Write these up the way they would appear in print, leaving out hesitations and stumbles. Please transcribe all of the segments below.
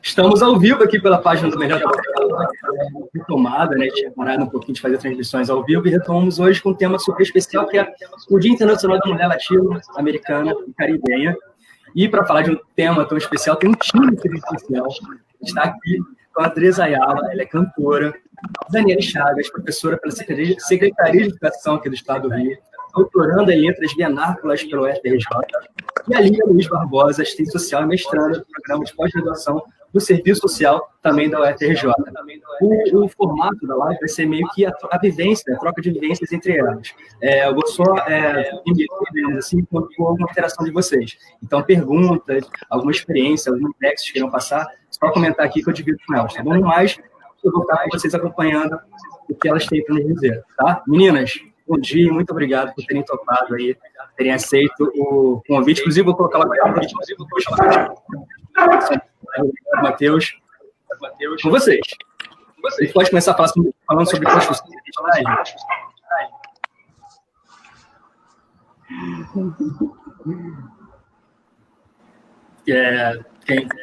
Estamos ao vivo aqui pela página do Melhor da Bacana, retomada, né? Tinha parado um pouquinho de fazer transmissões ao vivo e retomamos hoje com um tema super especial, que é o Dia Internacional da Mulher Latino-Americana e Caribenha. E para falar de um tema tão especial, tem um time super especial. Está aqui com a Andresa Ayala, ela é cantora, Daniela Chagas, professora pela Secretaria de Educação aqui do Estado do Rio, doutoranda em Letras Vernáculas pelo UFRJ, e a Lia Luiz Barbosa, assistente social e mestranda do programa de pós-graduação do Serviço Social, também da UFRJ. O formato da live vai ser meio que a vivência, a troca de vivências entre elas. Eu vou só digamos assim, com alguma interação de vocês. Então, perguntas, alguma experiência, algum texto que queiram passar, só comentar aqui que eu divido com elas, tá bom? Mas eu vou estar com vocês acompanhando o que elas têm para nos dizer, tá? Meninas, bom dia, muito obrigado por terem topado aí, terem aceito o convite. Inclusive, vou colocar lá o Matheus, com vocês. A gente pode começar falando sobre construção de identidade?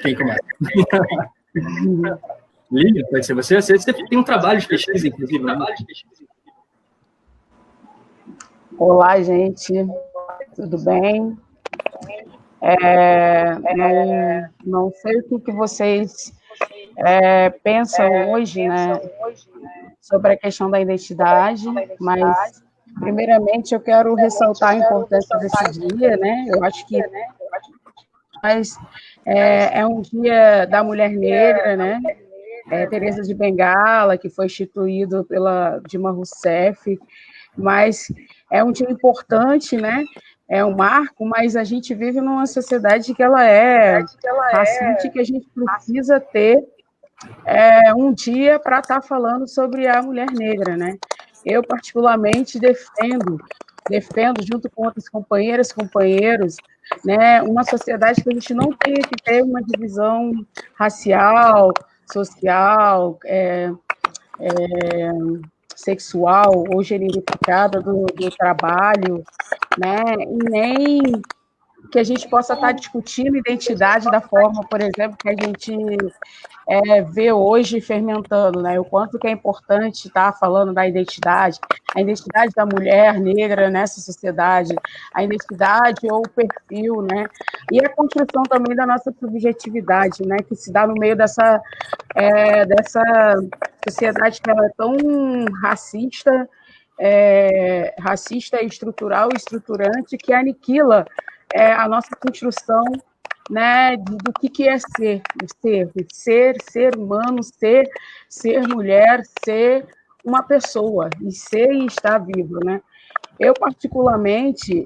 Quem começa? Lívia, pode ser você? Você tem um trabalho de pesquisa, inclusive, né? Olá, gente. Tudo bem? Não sei o que vocês pensam hoje, né, sobre a questão da identidade, mas, primeiramente, eu quero ressaltar a importância desse dia, né? Eu acho que é um dia da mulher negra, né? Teresa de Bengala, que foi instituído pela Dilma Rousseff, mas é um dia importante, né? É um marco, mas a gente vive numa sociedade que ela é racista, que a gente precisa ter um dia para estar falando sobre a mulher negra, né? Eu, particularmente, defendo, junto com outras companheiras e companheiros, né, uma sociedade que a gente não tenha que ter uma divisão racial, social, sexual ou generificada do trabalho, né? E nem que a gente possa estar discutindo identidade da forma, por exemplo, que a gente vê hoje fermentando, né? O quanto que é importante estar falando da identidade, a identidade da mulher negra nessa sociedade, a identidade ou o perfil, né? E a construção também da nossa subjetividade, né? Que se dá no meio dessa sociedade que ela é tão racista estrutural e estruturante, que aniquila a nossa construção, né, do que é ser humano, ser mulher, ser uma pessoa, e estar vivo, né? Eu, particularmente,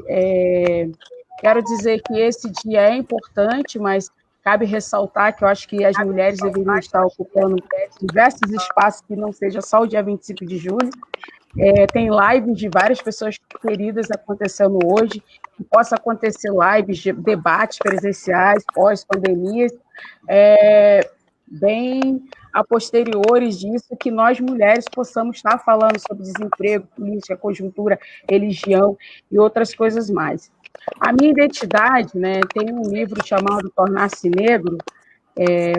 quero dizer que esse dia é importante, mas cabe ressaltar que eu acho que as mulheres deveriam estar ocupando diversos espaços que não seja só o dia 25 de julho. Tem lives de várias pessoas queridas acontecendo hoje, que possa acontecer lives de debates presenciais, pós-pandemias, bem a posteriores disso, que nós mulheres possamos estar falando sobre desemprego, política, conjuntura, religião e outras coisas mais. A minha identidade, né, tem um livro chamado Tornar-se Negro,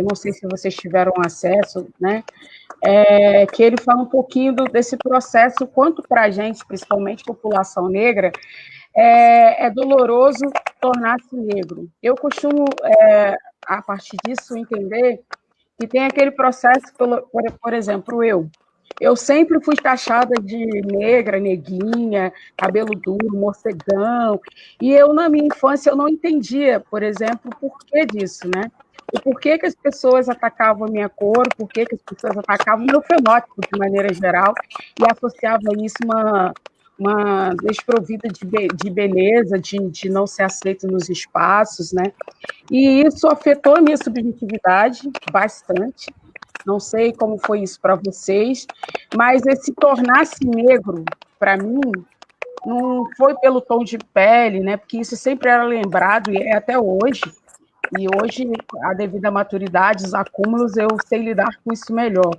não sei se vocês tiveram acesso, né, que ele fala um pouquinho desse processo, quanto para a gente, principalmente população negra, é doloroso tornar-se negro. Eu costumo, a partir disso, entender que tem aquele processo, por exemplo, eu sempre fui taxada de negra, neguinha, cabelo duro, morcegão, e eu, na minha infância, eu não entendia, por exemplo, o porquê disso, né? O porquê que as pessoas atacavam a minha cor, o porquê que as pessoas atacavam o meu fenótipo, de maneira geral, e associavam isso uma desprovida de beleza, de não ser aceito nos espaços, né? E isso afetou a minha subjetividade bastante. Não sei como foi isso para vocês, mas esse tornar-se negro, para mim, não foi pelo tom de pele, né? Porque isso sempre era lembrado, e é até hoje. E hoje, a devida maturidade, os acúmulos, eu sei lidar com isso melhor.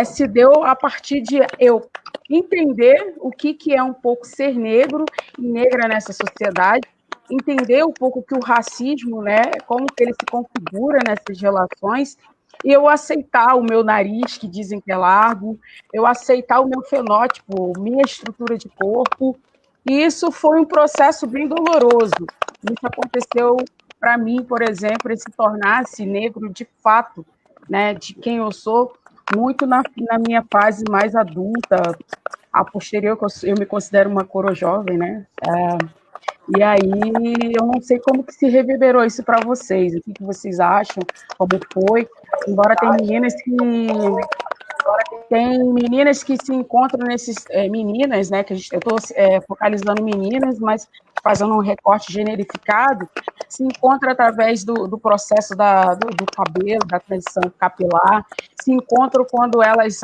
Se deu a partir de eu entender o que é um pouco ser negro e negra nessa sociedade, entender um pouco que o racismo, né, como que ele se configura nessas relações, e eu aceitar o meu nariz, que dizem que é largo, eu aceitar o meu fenótipo, minha estrutura de corpo, e isso foi um processo bem doloroso. Isso aconteceu para mim, por exemplo, se tornar-se negro de fato, né, de quem eu sou, muito na minha fase mais adulta, a posterior, eu me considero uma coroa jovem, né? E aí eu não sei como que se reverberou isso para vocês, o que vocês acham, como foi, embora tem meninas que se encontram nesses meninas, né? Que eu estou focalizando meninas, mas fazendo um recorte generificado, se encontra através do processo do cabelo, da transição capilar, se encontram quando elas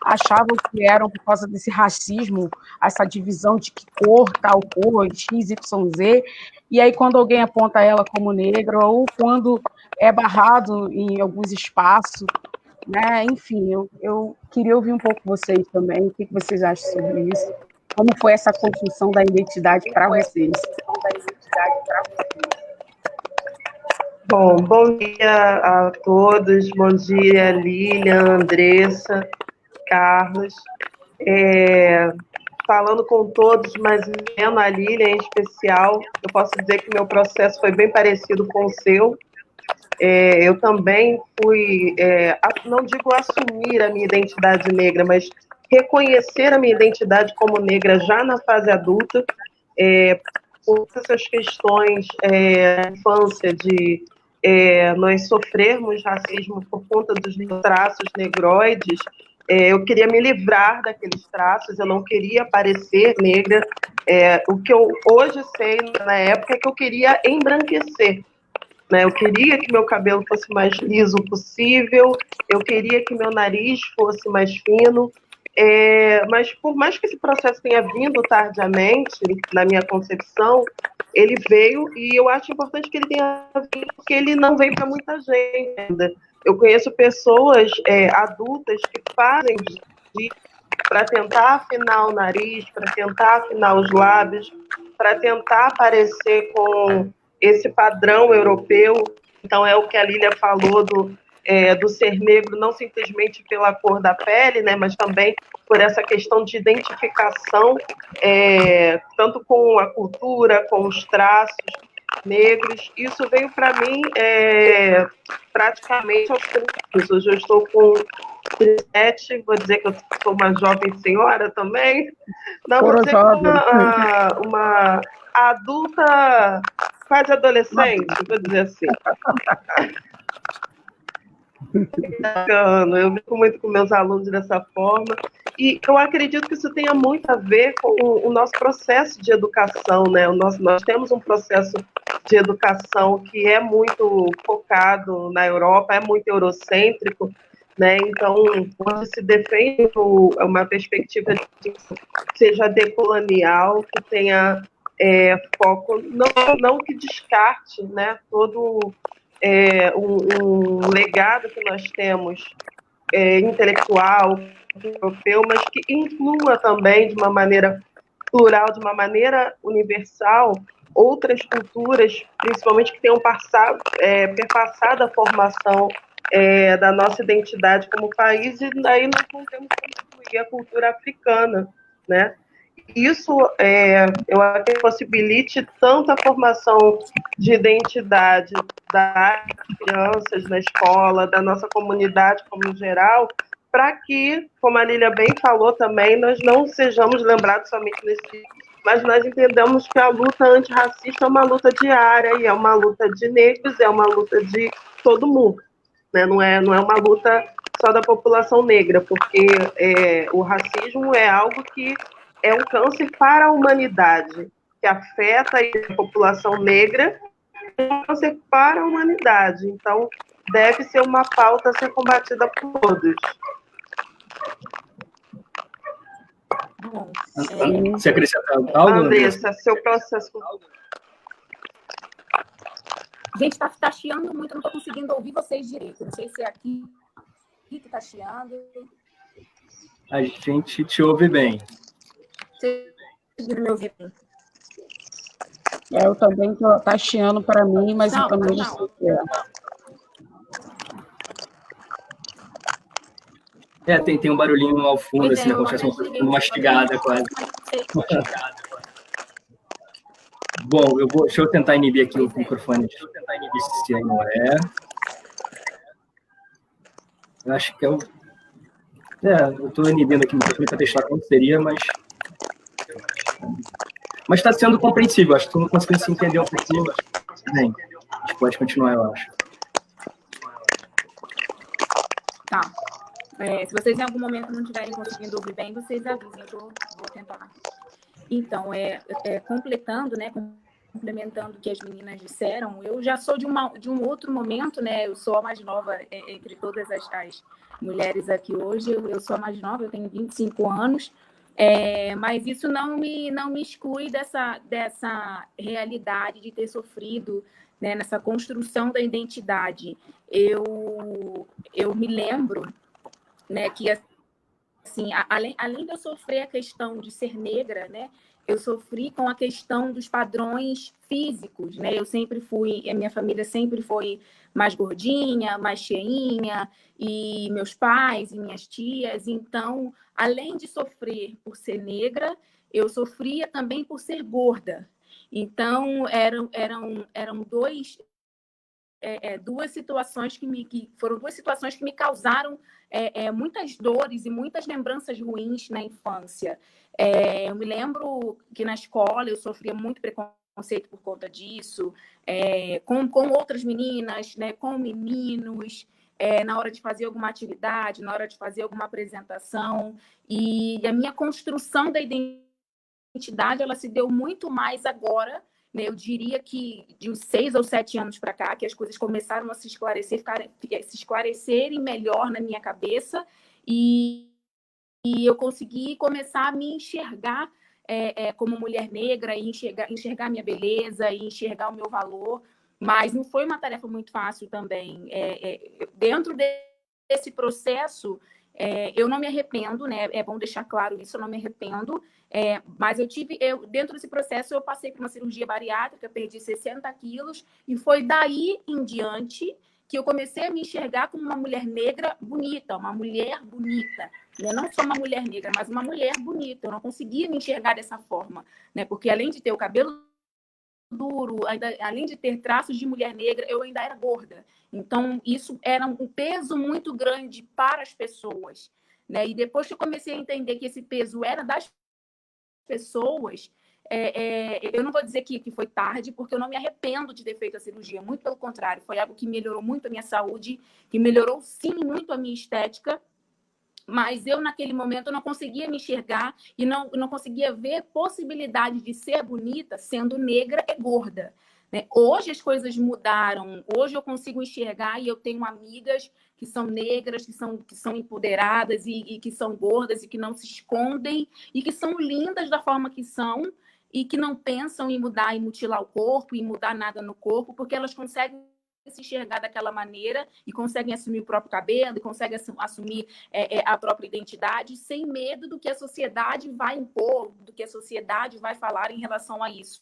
achavam que eram por causa desse racismo, essa divisão de que cor, tal cor, X, Y, Z, e aí quando alguém aponta ela como negra, ou quando é barrado em alguns espaços, né? Enfim, eu queria ouvir um pouco vocês também, o que vocês acham sobre isso, como foi essa construção da identidade para vocês. Bom dia a todos, bom dia Lilian, Andressa, Carlos, falando com todos, mas vendo a Lilian em especial, eu posso dizer que meu processo foi bem parecido com o seu. Eu também fui, não digo assumir a minha identidade negra, mas reconhecer a minha identidade como negra já na fase adulta, por essas questões da infância, de nós sofrermos racismo por conta dos traços negroides. Eu queria me livrar daqueles traços, eu não queria parecer negra. O que eu hoje sei, na época, é que eu queria embranquecer. Né? Eu queria que meu cabelo fosse mais liso possível, eu queria que meu nariz fosse mais fino, mas por mais que esse processo tenha vindo tardiamente, na minha concepção, ele veio, e eu acho importante que ele tenha vindo, porque ele não veio para muita gente ainda. Eu conheço pessoas adultas que fazem para tentar afinar o nariz, para tentar afinar os lábios, para tentar parecer com esse padrão europeu. Então, é o que a Lília falou do ser negro, não simplesmente pela cor da pele, né, mas também por essa questão de identificação, tanto com a cultura, com os traços negros. Isso veio para mim praticamente aos 30 anos. Hoje eu estou com 37, vou dizer que eu sou uma jovem senhora também. Não, vou dizer que uma adulta quase adolescente, vou dizer assim. Eu brinco muito com meus alunos dessa forma, e eu acredito que isso tenha muito a ver com o nosso processo de educação, né? Nós temos um processo de educação que é muito focado na Europa, é muito eurocêntrico, né? Então, quando se defende uma perspectiva que seja decolonial, que tenha foco, não que descarte, né, todo um legado que nós temos intelectual, europeu, mas que inclua também de uma maneira plural, de uma maneira universal, outras culturas, principalmente que tenham perpassado a formação da nossa identidade como país, e daí nós não temos como incluir a cultura africana, né? Isso eu acho que possibilite tanto a formação de identidade das crianças na escola, da nossa comunidade como em geral, para que, como a Lília bem falou também, nós não sejamos lembrados somente nesse, mas nós entendamos que a luta antirracista é uma luta diária, e é uma luta de negros, é uma luta de todo mundo, né? Não é uma luta só da população negra, porque o racismo é algo que é um câncer para a humanidade, que afeta a população negra, é um câncer para a humanidade. Então, deve ser uma pauta a ser combatida por todos. Você acrescenta algo, Andressa, seu processo... Gente, está chiando muito, não estou conseguindo ouvir vocês direito. Não sei se é aqui que está chiando. A gente te ouve bem. Vocês conseguiram me ouvir bem? Eu também estou chiando para mim, mas eu também não sei o que é. Tem um barulhinho ao fundo, Pois assim, é, como eu se fosse até uma mastigada quase. Bom, deixa eu tentar inibir aqui o microfone. Se não é. Eu acho que eu estou inibindo aqui o microfone para testar como seria, mas está sendo compreensível. Acho que estou conseguindo se entender um pouquinho. Bem, a gente pode continuar, eu acho. Tá. Se vocês em algum momento não estiverem conseguindo ouvir bem, vocês avisem, eu vou tentar. Então, completando, né, complementando o que as meninas disseram, eu já sou de um outro momento, né? Eu sou a mais nova entre todas as mulheres aqui hoje, eu sou a mais nova, eu tenho 25 anos, mas isso não me exclui dessa realidade de ter sofrido, né, nessa construção da identidade. Eu me lembro, né, que assim, além de eu sofrer a questão de ser negra, né, eu sofri com a questão dos padrões físicos, né? A minha família sempre foi mais gordinha, mais cheinha, e meus pais e minhas tias. Então, além de sofrer por ser negra, eu sofria também por ser gorda. Então, eram duas situações foram duas situações que me causaram muitas dores e muitas lembranças ruins na infância. Eu me lembro que na escola eu sofria muito preconceito por conta disso, com outras meninas, né, com meninos, na hora de fazer alguma atividade, na hora de fazer alguma apresentação. E a minha construção da identidade ela se deu muito mais agora. Eu diria que de uns 6 ou 7 anos para cá, que as coisas começaram a se esclarecerem melhor na minha cabeça, e eu consegui começar a me enxergar como mulher negra, e enxergar minha beleza, e enxergar o meu valor. Mas não foi uma tarefa muito fácil também. Dentro desse processo, eu não me arrependo, né? É bom deixar claro isso, eu não me arrependo. Mas dentro desse processo, eu passei por uma cirurgia bariátrica, perdi 60 quilos, e foi daí em diante que eu comecei a me enxergar como uma mulher negra bonita, uma mulher bonita. Né? Não só uma mulher negra, mas uma mulher bonita. Eu não conseguia me enxergar dessa forma, né? Porque além de ter o cabelo duro, além de ter traços de mulher negra, eu ainda era gorda. Então, isso era um peso muito grande para as pessoas. Né? E depois que eu comecei a entender que esse peso era das pessoas, eu não vou dizer que foi tarde, porque eu não me arrependo de ter feito a cirurgia. Muito pelo contrário, foi algo que melhorou muito a minha saúde, que melhorou, sim, muito a minha estética. Mas eu, naquele momento, não conseguia me enxergar e não conseguia ver possibilidade de ser bonita sendo negra e gorda. Né? Hoje as coisas mudaram. Hoje eu consigo enxergar e eu tenho amigas que são negras, que são empoderadas e que são gordas e que não se escondem e que são lindas da forma que são e que não pensam em mudar e mutilar o corpo e mudar nada no corpo, porque elas conseguem se enxergar daquela maneira e conseguem assumir o próprio cabelo e conseguem assumir a própria identidade sem medo do que a sociedade vai impor, do que a sociedade vai falar em relação a isso.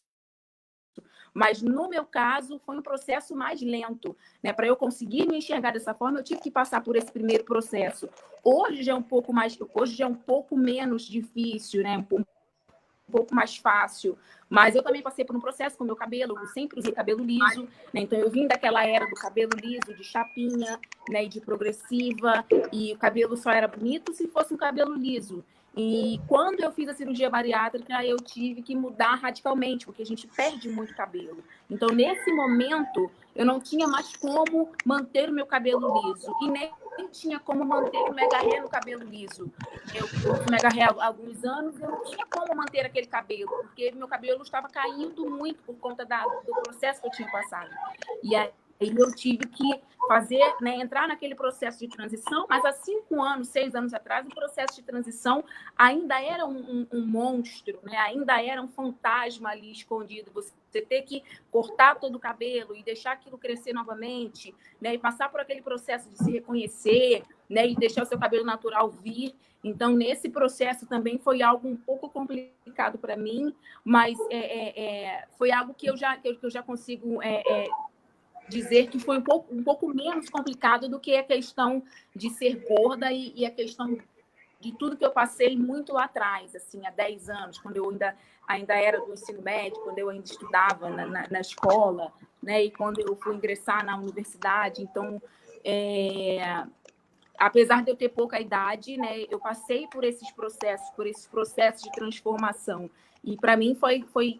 Mas, no meu caso, foi um processo mais lento. Né? Para eu conseguir me enxergar dessa forma, eu tive que passar por esse primeiro processo. Hoje já é um pouco menos difícil, né? Um pouco mais fácil, mas eu também passei por um processo com o meu cabelo, eu sempre usei cabelo liso, né? Então eu vim daquela era do cabelo liso, de chapinha, né, e de progressiva, e o cabelo só era bonito se fosse um cabelo liso. E quando eu fiz a cirurgia bariátrica, eu tive que mudar radicalmente, porque a gente perde muito cabelo. Então, nesse momento, eu não tinha mais como manter o meu cabelo liso, e nem tinha como manter o mega hair no cabelo liso. Eu uso mega hair há alguns anos e eu não tinha como manter aquele cabelo, porque meu cabelo estava caindo muito por conta do processo que eu tinha passado. E aí eu tive que fazer, né, entrar naquele processo de transição, mas há 5 anos, 6 anos atrás, o processo de transição ainda era um monstro, né? Ainda era um fantasma ali escondido. Você ter que cortar todo o cabelo e deixar aquilo crescer novamente, né? E passar por aquele processo de se reconhecer, né? E deixar o seu cabelo natural vir. Então, nesse processo também foi algo um pouco complicado para mim, mas foi algo que eu já consigo dizer que foi um pouco menos complicado do que a questão de ser gorda e a questão de tudo que eu passei muito lá atrás, assim, há 10 anos, quando eu ainda era do ensino médio, quando eu ainda estudava na escola, né, e quando eu fui ingressar na universidade. Então, apesar de eu ter pouca idade, né, eu passei por esses processos de transformação. E para mim foi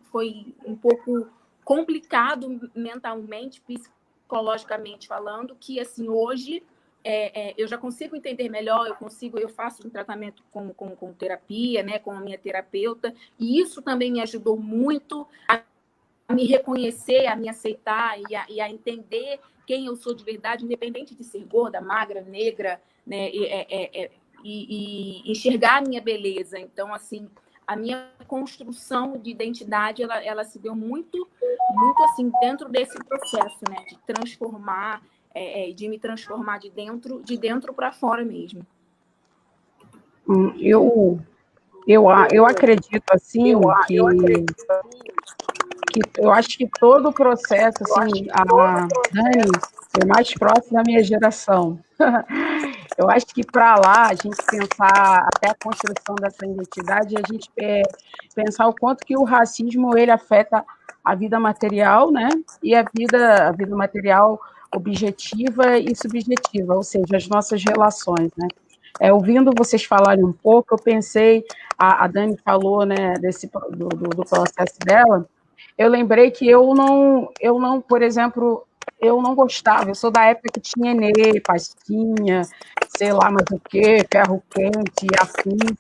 um pouco complicado mentalmente, psicologicamente falando, que assim hoje eu já consigo entender melhor, eu faço um tratamento com terapia, né, com a minha terapeuta, e isso também me ajudou muito a me reconhecer, a me aceitar e a entender quem eu sou de verdade, independente de ser gorda, magra, negra, né, e enxergar a minha beleza. Então, assim, a minha construção de identidade, ela se deu muito assim, dentro desse processo, né, de transformar, de me transformar de dentro para fora mesmo. Eu acredito, assim, que eu acho que todo o processo, assim, a Dani foi mais próximo da minha geração. Eu acho que para lá, a gente pensar até a construção dessa identidade, a gente pensar o quanto que o racismo ele afeta a vida material, né? E a vida material objetiva e subjetiva, ou seja, as nossas relações, né? Ouvindo vocês falarem um pouco, eu pensei, a Dani falou, né, do processo dela. Eu lembrei que eu não, por exemplo, eu não gostava, eu sou da época que tinha Enê, pastinha, sei lá mais o quê, ferro quente, afins.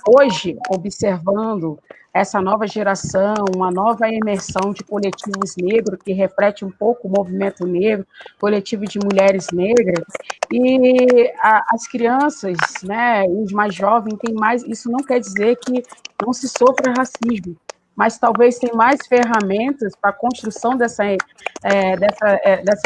Hoje, observando essa nova geração, uma nova imersão de coletivos negros, que reflete um pouco o movimento negro, coletivo de mulheres negras, e as crianças, né, os mais jovens, têm mais, isso não quer dizer que não se sofra racismo, mas talvez tem mais ferramentas para a construção dessa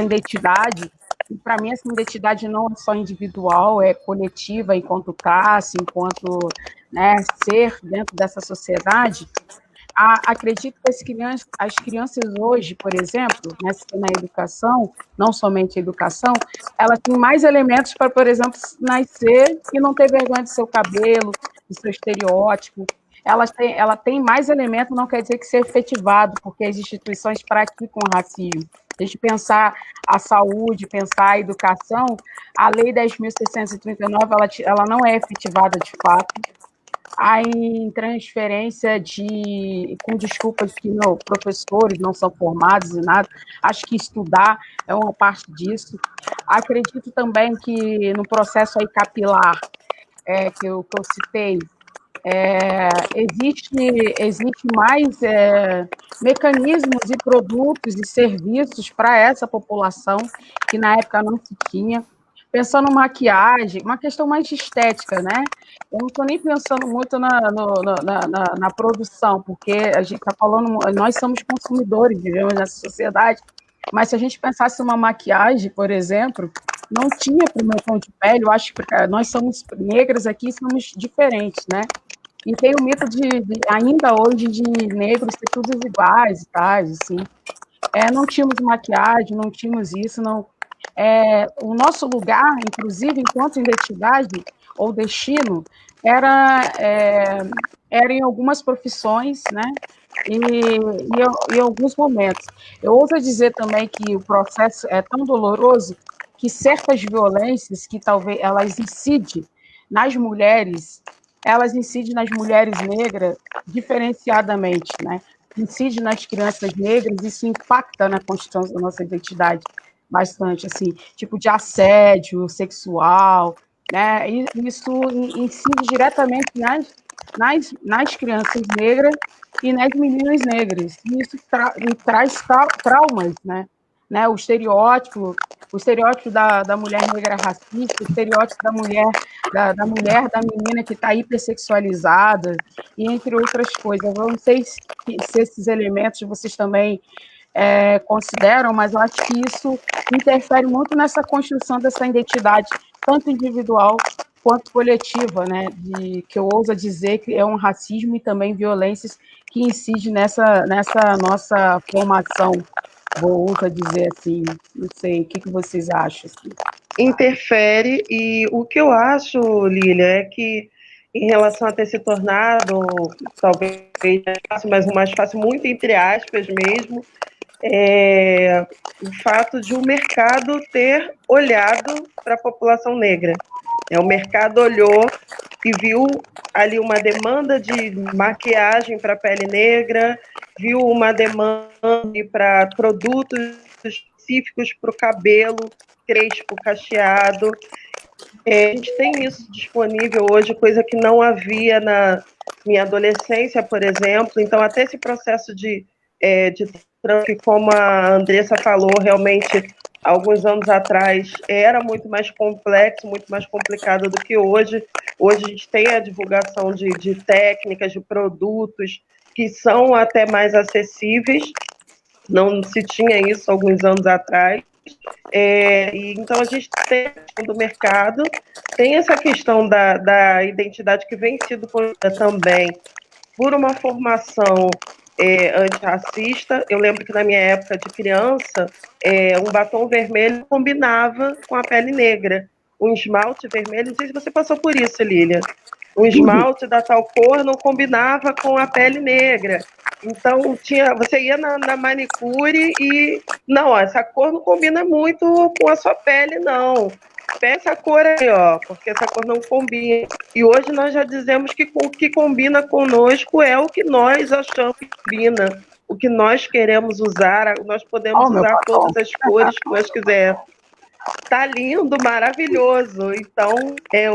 identidade. E para mim essa identidade não é só individual, é coletiva, enquanto classe, enquanto, né, ser dentro dessa sociedade. Acredito que as crianças hoje, por exemplo, na educação, não somente a educação, elas têm mais elementos para, por exemplo, nascer e não ter vergonha do seu cabelo, do seu estereótipo. Ela tem mais elementos, não quer dizer que seja efetivado, porque as instituições praticam o racismo. Se a gente pensar a saúde, pensar a educação, a Lei 10.639, ela não é efetivada de fato. Há em transferência com desculpa de que professores não são formados e nada, acho que estudar é uma parte disso. Acredito também que no processo aí capilar, que eu citei, existe mais mecanismos e produtos e serviços para essa população que na época não se tinha. Pensando em maquiagem, uma questão mais de estética, né? Eu não estou nem pensando muito na produção, porque a gente está falando, nós somos consumidores, vivemos nessa sociedade, mas se a gente pensasse uma maquiagem, por exemplo, não tinha para o meu tom de pele, eu acho que nós somos negras aqui, somos diferentes, né? E tem o mito ainda hoje, de negros ser todos iguais, tá? Assim. Não tínhamos maquiagem, não tínhamos isso, não. O nosso lugar, inclusive, enquanto identidade ou destino, era em algumas profissões, né? E em alguns momentos. Eu ouso dizer também que o processo é tão doloroso que certas violências que talvez elas incidem nas mulheres, negras diferenciadamente, né? Incide nas crianças negras, isso impacta na construção da nossa identidade bastante, assim, tipo de assédio sexual, né? E isso incide diretamente nas crianças negras e nas meninas negras. E isso traz traumas, né? O estereótipo da mulher negra racista, o estereótipo da da menina que está hipersexualizada, e entre outras coisas. Eu não sei se esses elementos vocês também consideram, mas eu acho que isso interfere muito nessa construção dessa identidade, tanto individual quanto coletiva, né? Que eu ouso dizer que é um racismo e também violências que incidem nessa nossa formação vou ousar dizer assim, não sei, o que vocês acham? Assim? Interfere, e o que eu acho, Lília, é que em relação a ter se tornado, talvez, mas o mais fácil, muito entre aspas mesmo, o fato de o mercado ter olhado para a população negra. O mercado olhou e viu ali uma demanda de maquiagem para a pele negra, viu uma demanda para produtos específicos para o cabelo crespo, cacheado. A gente tem isso disponível hoje, coisa que não havia na minha adolescência, por exemplo. Então, até esse processo de que, como a Andressa falou, realmente, alguns anos atrás, era muito mais complexo, muito mais complicado do que hoje. Hoje a gente tem a divulgação de técnicas, de produtos que são até mais acessíveis. Não se tinha isso alguns anos atrás. Então, a gente tem a questão do mercado, tem essa questão da identidade que vem sido também por uma formação antirracista. Eu lembro que na minha época de criança, um batom vermelho combinava com a pele negra. Um esmalte vermelho, não sei se você passou por isso, Lília. O esmalte da tal cor não combinava com a pele negra. Então, você ia na manicure e, não, essa cor não combina muito com a sua pele, não. Pega essa cor aí, ó, porque essa cor não combina. E hoje nós já dizemos que o que combina conosco é o que nós achamos que combina, o que nós queremos usar. Nós podemos usar todas as cores que nós quisermos. Tá lindo, maravilhoso. Então,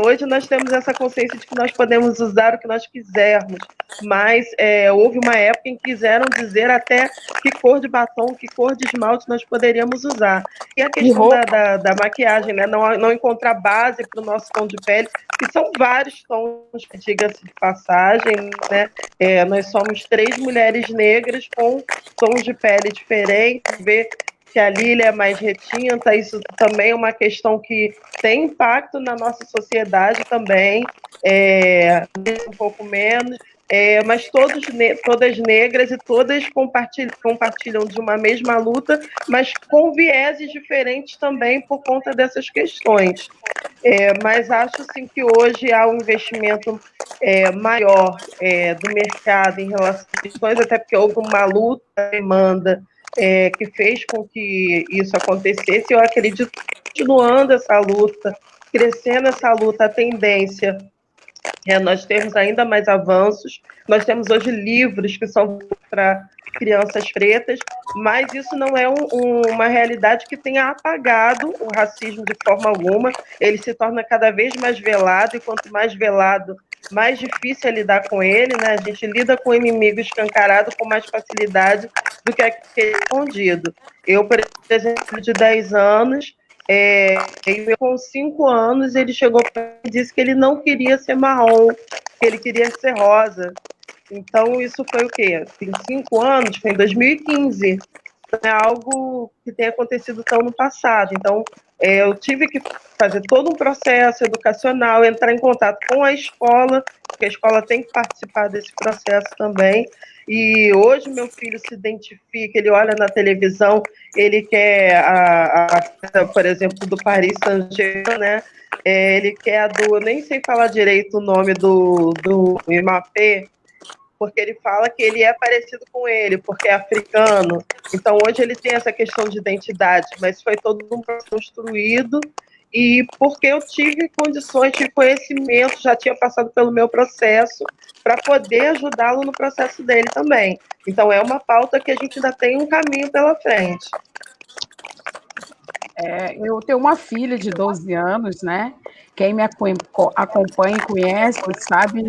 hoje nós temos essa consciência de que nós podemos usar o que nós quisermos, mas houve uma época em que quiseram dizer até que cor de batom, que cor de esmalte nós poderíamos usar. E a questão da maquiagem, né? Não encontrar base para o nosso tom de pele, que são vários tons, diga-se de passagem, né? Nós somos 3 mulheres negras com tons de pele diferentes, que a Lília é mais retinta, isso também é uma questão que tem impacto na nossa sociedade também, um pouco menos, mas todas negras e todas compartilham de uma mesma luta, mas com vieses diferentes também por conta dessas questões. Mas acho sim que hoje há um investimento maior do mercado em relação a questões, até porque houve uma luta, demanda, que fez com que isso acontecesse. Eu acredito que continuando essa luta, crescendo essa luta, a tendência nós temos ainda mais avanços. Nós temos hoje livros que são para crianças pretas, mas isso não é uma realidade que tenha apagado o racismo de forma alguma. Ele se torna cada vez mais velado, e quanto mais velado, mais difícil é lidar com ele, né? A gente lida com o inimigo escancarado com mais facilidade do que aquele escondido. Eu, por exemplo, de 10 anos, com 5 anos, ele chegou para mim e disse que ele não queria ser marrom, que ele queria ser rosa. Então, isso foi o quê? Tem 5 anos, foi em 2015. Não é algo que tenha acontecido tão no passado. Então, eu tive que fazer todo um processo educacional, entrar em contato com a escola, porque a escola tem que participar desse processo também. E hoje meu filho se identifica, ele olha na televisão, ele quer por exemplo, do Paris Saint-Germain, né? Ele quer nem sei falar direito o nome do Mbappé, porque ele fala que ele é parecido com ele, porque é africano. Então, hoje ele tem essa questão de identidade, mas foi todo um processo construído, e porque eu tive condições, tive conhecimento, já tinha passado pelo meu processo, para poder ajudá-lo no processo dele também. Então, é uma pauta que a gente ainda tem um caminho pela frente. Eu tenho uma filha de 12 anos, né? Quem me acompanha e conhece sabe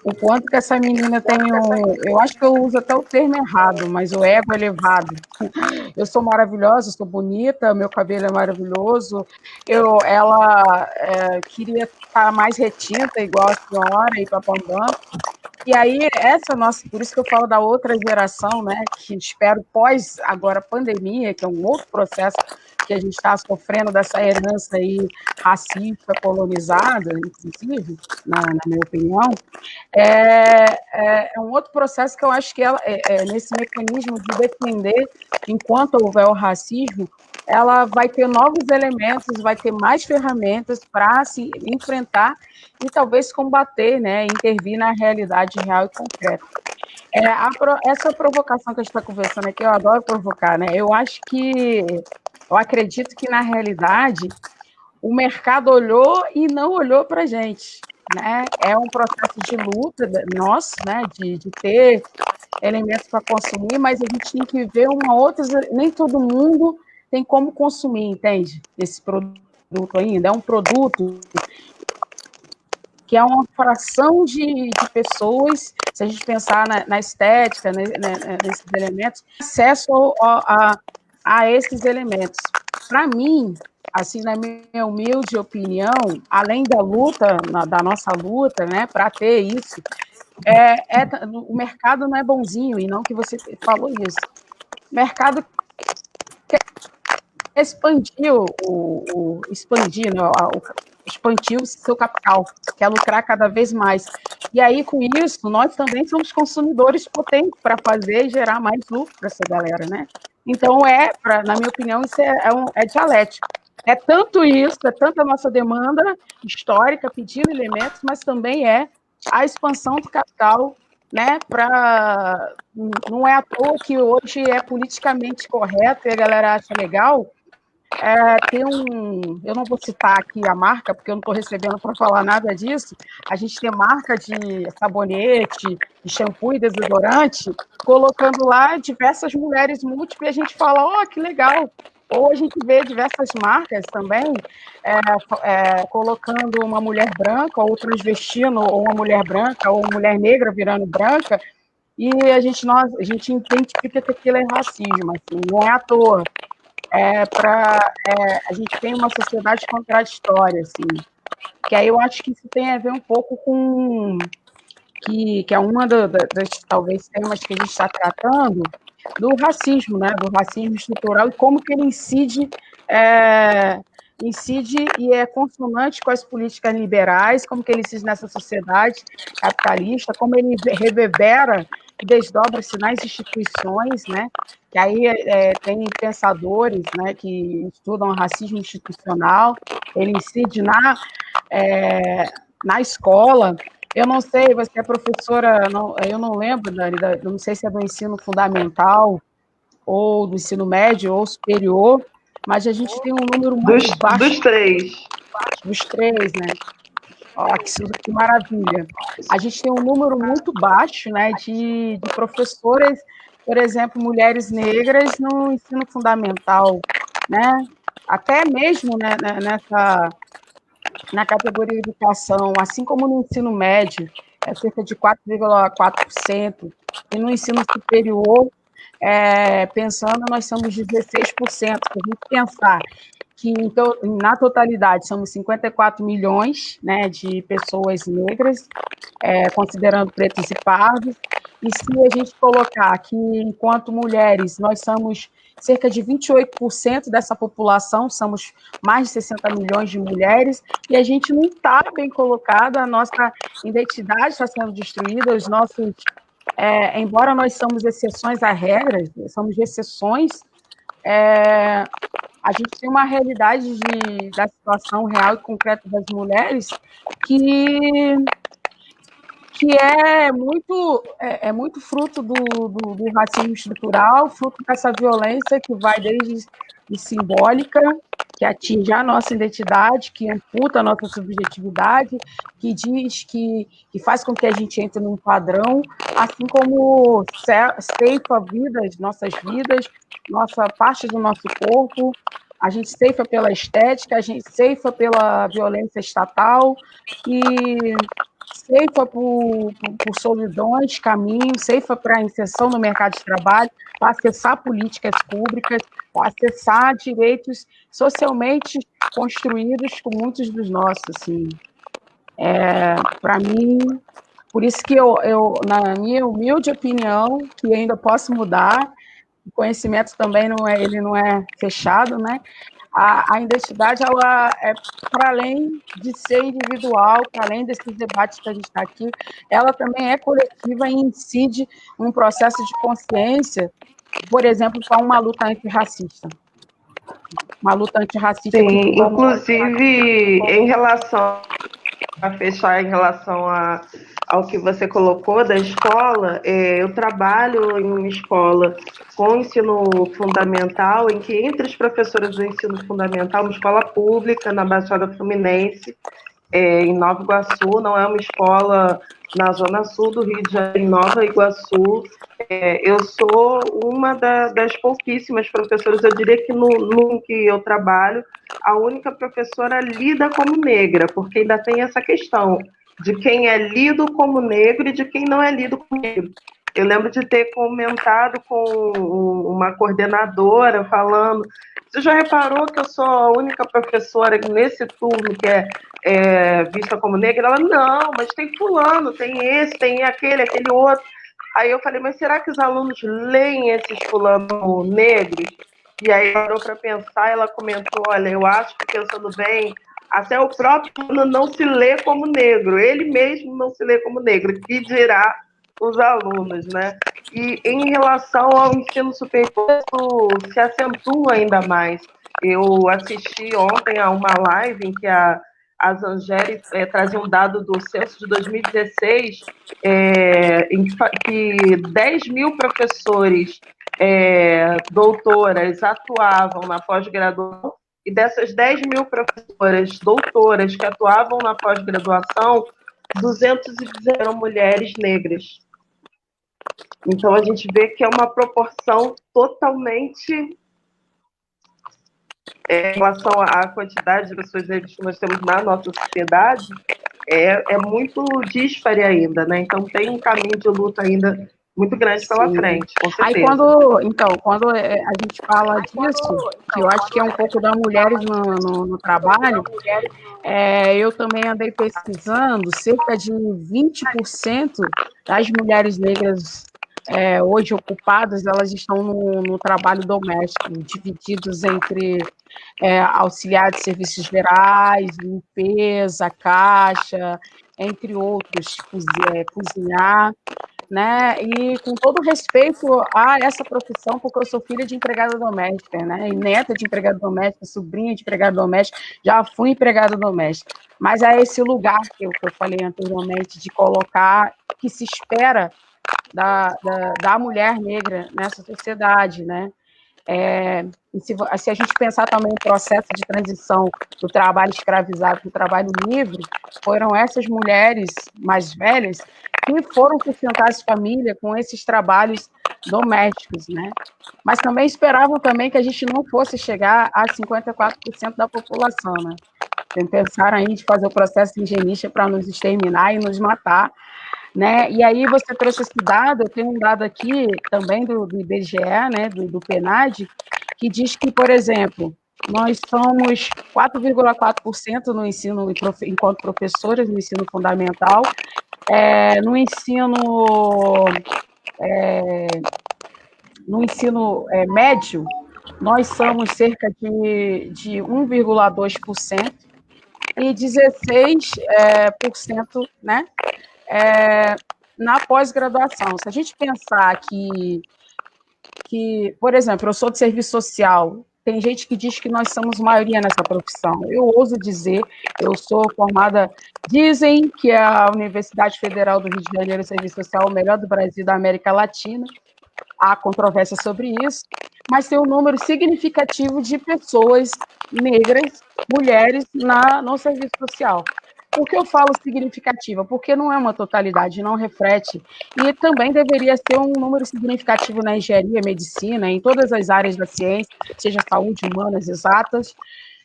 o quanto que essa menina tem eu acho que eu uso até o termo errado, mas o ego elevado. Eu sou maravilhosa, sou bonita, meu cabelo é maravilhoso. Ela queria estar mais retinta, igual a senhora e papambam. E aí, por isso que eu falo da outra geração, né? Que espero agora pandemia, que é um outro processo que a gente está sofrendo dessa herança aí racista, colonizada, inclusive, na minha opinião, é um outro processo que eu acho que nesse mecanismo de defender, enquanto houver o racismo, ela vai ter novos elementos, vai ter mais ferramentas para se enfrentar e talvez combater, né, intervir na realidade real e concreta. Essa provocação que a gente está conversando aqui, eu adoro provocar, né? Eu acredito que, na realidade, o mercado olhou e não olhou para a gente, né? É um processo de luta nosso, né? De ter elementos para consumir, mas a gente tem que ver nem todo mundo tem como consumir, entende? Esse produto ainda é um produto que é uma fração de pessoas, se a gente pensar na estética, nesses elementos, acesso a esses elementos. Para mim, assim, na minha humilde opinião, além da luta, da nossa luta, né, para ter isso, o mercado não é bonzinho, e não que você falou isso. O mercado expandiu o seu capital, quer lucrar cada vez mais. E aí, com isso, nós também somos consumidores potentes para fazer e gerar mais lucro para essa galera, né? Então, na minha opinião, isso é dialético. É tanto isso, é tanto a nossa demanda histórica pedindo elementos, mas também é a expansão do capital, né? Não é à toa que hoje é politicamente correto e a galera acha legal. Eu não vou citar aqui a marca, porque eu não estou recebendo para falar nada disso. A gente tem marca de sabonete, de shampoo e desodorante, colocando lá diversas mulheres múltiplas, e a gente fala, que legal. Ou a gente vê diversas marcas também colocando uma mulher branca, ou transvestindo, ou uma mulher branca, ou uma mulher negra virando branca, e a gente identifica que aquilo é racismo, assim, não é à toa. A gente tem uma sociedade contraditória, assim, que aí eu acho que isso tem a ver um pouco com que é uma das talvez temas que a gente está tratando do racismo, né, do racismo estrutural e como que ele incide e é consonante com as políticas liberais, como que ele incide nessa sociedade capitalista, como ele reverbera e desdobra-se nas instituições, né? Que aí tem pensadores, né, que estudam racismo institucional, ele incide na escola. Eu não sei, você é professora, eu não lembro, Dani, eu não sei se é do ensino fundamental, ou do ensino médio, ou superior, mas a gente tem um número muito baixo. Dos três. Dos três, né? Que maravilha. A gente tem um número muito baixo, né, de professoras, por exemplo, mulheres negras no ensino fundamental, né? Até mesmo, né, na categoria de educação, assim como no ensino médio, é cerca de 4,4%, e no ensino superior, pensando, nós somos 16%. Se a gente pensar que, então, na totalidade, somos 54 milhões, né, de pessoas negras, considerando pretos e pardos, e se a gente colocar que, enquanto mulheres, nós somos cerca de 28% dessa população, somos mais de 60 milhões de mulheres, e a gente não está bem colocada, a nossa identidade está sendo destruída, os nossos... embora nós somos exceções à regra, somos exceções, a gente tem uma realidade da situação real e concreta das mulheres que é muito fruto do racismo estrutural, fruto dessa violência que vai desde simbólica, que atinge a nossa identidade, que amputa a nossa subjetividade, que diz que faz com que a gente entre num padrão, assim como ceifa nossas vidas, nossa parte do nosso corpo. A gente ceifa pela estética, a gente ceifa pela violência estatal, e ceifa por solidões, caminhos, ceifa para a inserção no mercado de trabalho, para acessar políticas públicas, para acessar direitos socialmente construídos com muitos dos nossos, assim. Para mim, por isso que eu, na minha humilde opinião, que ainda posso mudar, o conhecimento também ele não é fechado, né? a identidade, ela é, para além de ser individual, para além desses debates que a gente está aqui, ela também é coletiva e incide num processo de consciência, por exemplo, para uma luta antirracista. Uma luta antirracista Sim, que... inclusive, em relação a fechar em relação ao que você colocou da escola, eu trabalho em uma escola com ensino fundamental, em que entre os professores do ensino fundamental, uma escola pública na Baixada Fluminense, em Nova Iguaçu, não é uma escola na zona sul do Rio de Janeiro, em Nova Iguaçu. Eu sou uma das pouquíssimas professoras, eu diria que no que eu trabalho, a única professora lida como negra, porque ainda tem essa questão de quem é lido como negro e de quem não é lido como negro. Eu lembro de ter comentado com uma coordenadora falando: você já reparou que eu sou a única professora nesse turno que é vista como negra? Ela: não, mas tem fulano, tem esse, tem aquele outro. Aí eu falei: mas será que os alunos leem esses fulano negros? E aí parou para pensar, ela comentou: olha, eu acho que, pensando bem, até o próprio aluno não se lê como negro, ele mesmo não se lê como negro, que dirá os alunos, né? E em relação ao ensino superior, isso se acentua ainda mais. Eu assisti ontem a uma live em que a Zangeri trazia um dado do censo de 2016, em que 10 mil professores doutoras atuavam na pós-graduação, e dessas 10 mil professoras doutoras que atuavam na pós-graduação, 210 eram mulheres negras. Então, a gente vê que é uma proporção totalmente, em relação à quantidade de pessoas negras que nós temos na nossa sociedade, é muito dispare ainda, né? Então, tem um caminho de luta ainda muito grande pela frente, com certeza. Aí, quando a gente fala disso, que eu acho que é um pouco das mulheres no trabalho, eu também andei pesquisando, cerca de 20% das mulheres negras hoje ocupadas, elas estão no trabalho doméstico, divididos entre auxiliar de serviços gerais, limpeza, caixa, entre outros, cozinhar, né? E com todo respeito a essa profissão, porque eu sou filha de empregada doméstica, né? E neta de empregada doméstica, sobrinha de empregada doméstica, já fui empregada doméstica. Mas é esse lugar que eu falei anteriormente, de colocar, que se espera da mulher negra nessa sociedade, né? E se a gente pensar também no processo de transição do trabalho escravizado para o trabalho livre, foram essas mulheres mais velhas que foram sustentar as famílias com esses trabalhos domésticos, né? Mas também esperavam também que a gente não fosse chegar a 54% da população, né? Pensaram aí de fazer o processo higienista para nos exterminar e nos matar, né? E aí você trouxe esse dado, eu tenho um dado aqui também do IBGE, né, do PNAD, que diz que, por exemplo, nós somos 4,4% no ensino, enquanto professores no ensino fundamental, no ensino médio, nós somos cerca de 1,2% e 16%, né, na pós-graduação. Se a gente pensar que, por exemplo, eu sou de serviço social, tem gente que diz que nós somos maioria nessa profissão. Eu ouso dizer, eu sou formada, dizem que a Universidade Federal do Rio de Janeiro, Serviço Social, é o melhor do Brasil e da América Latina. Há controvérsia sobre isso, mas tem um número significativo de pessoas negras, mulheres, no serviço social. Por que eu falo significativa? Porque não é uma totalidade, não reflete. E também deveria ser um número significativo na engenharia, medicina, em todas as áreas da ciência, seja saúde, humanas, exatas.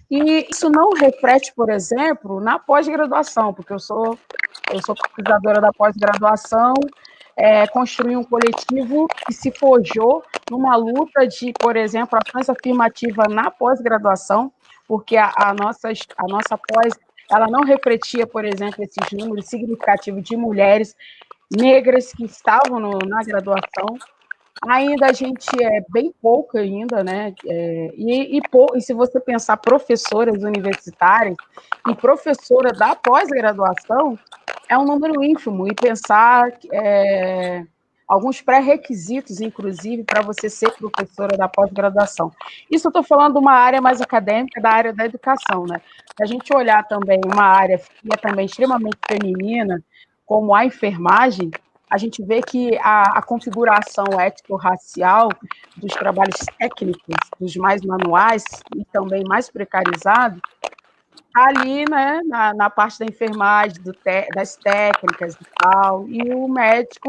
E isso não reflete, por exemplo, na pós-graduação, porque eu sou pesquisadora da pós-graduação, construir um coletivo que se forjou numa luta de, por exemplo, ações afirmativas na pós-graduação, porque a nossa pós, ela não refletia, por exemplo, esses números significativos de mulheres negras que estavam na graduação, Ainda a gente é bem pouco ainda, né? E se você pensar professoras universitárias e professora da pós-graduação, é um número ínfimo. E pensar alguns pré-requisitos, inclusive, para você ser professora da pós-graduação. Isso eu estou falando de uma área mais acadêmica, da área da educação, né? Se a gente olhar também uma área que é também extremamente feminina, como a enfermagem, a gente vê que a configuração étnico-racial dos trabalhos técnicos, dos mais manuais e também mais precarizados, está ali, né, na parte da enfermagem, das técnicas e tal, e o médico,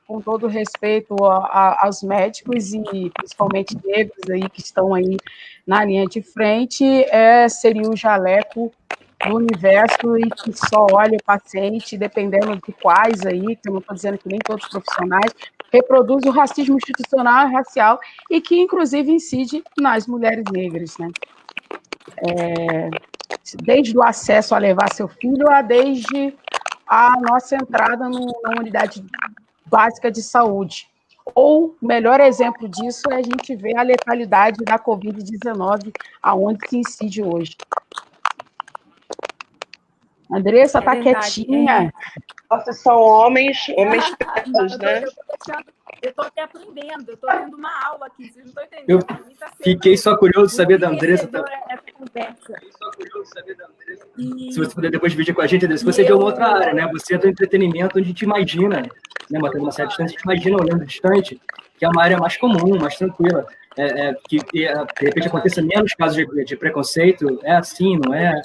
com todo respeito aos médicos e principalmente negros aí que estão aí na linha de frente, seria o jaleco do universo e que só olha o paciente, dependendo de quais aí, que eu não estou dizendo que nem todos os profissionais, reproduz o racismo institucional e racial e que, inclusive, incide nas mulheres negras, né? Desde o acesso a levar seu filho, desde a nossa entrada na unidade básica de saúde. Ou, o melhor exemplo disso é a gente ver a letalidade da Covid-19, aonde se incide hoje. Andressa está quietinha. Nossa, são homens pretos, né? Eu estou até aprendendo, eu estou tendo uma aula aqui, vocês não estão entendendo. Fiquei só curioso de saber da Andressa. Se você puder depois dividir com a gente, Andressa, você de uma outra área, né? Você é do entretenimento, onde a gente imagina, né, mantendo uma certa distância, a gente imagina olhando distante, que é uma área mais comum, mais tranquila, que de repente aconteça menos casos de preconceito. É assim, não é?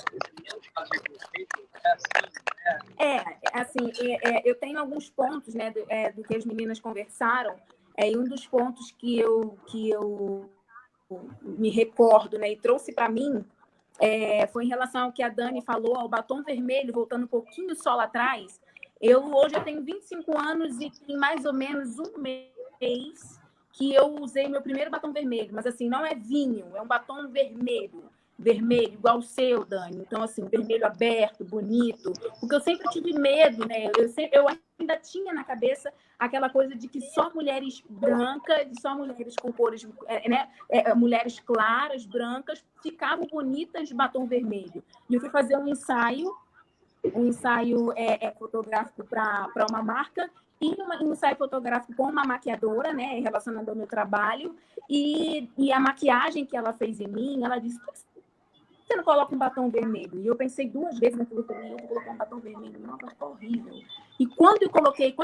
Eu tenho alguns pontos, né, do que as meninas conversaram, e um dos pontos que eu me recordo, né, e trouxe para mim, foi em relação ao que a Dani falou, ao batom vermelho, voltando um pouquinho só lá atrás. Hoje eu tenho 25 anos e tem mais ou menos um mês que eu usei meu primeiro batom vermelho, mas assim, não é vinho, é um batom vermelho, igual o seu, Dani. Então, assim, vermelho aberto, bonito, porque eu sempre tive medo, né? Eu ainda tinha na cabeça aquela coisa de que só mulheres brancas, só mulheres com cores, né? Mulheres claras, brancas, ficavam bonitas de batom vermelho. E eu fui fazer um ensaio fotográfico para uma marca, e um ensaio fotográfico com uma maquiadora, né, relacionado ao meu trabalho, e a maquiagem que ela fez em mim, ela disse: por que você não coloca um batom vermelho? E eu pensei 2 vezes naquilo, eu vou colocar um batom vermelho, não, ficou horrível. E quando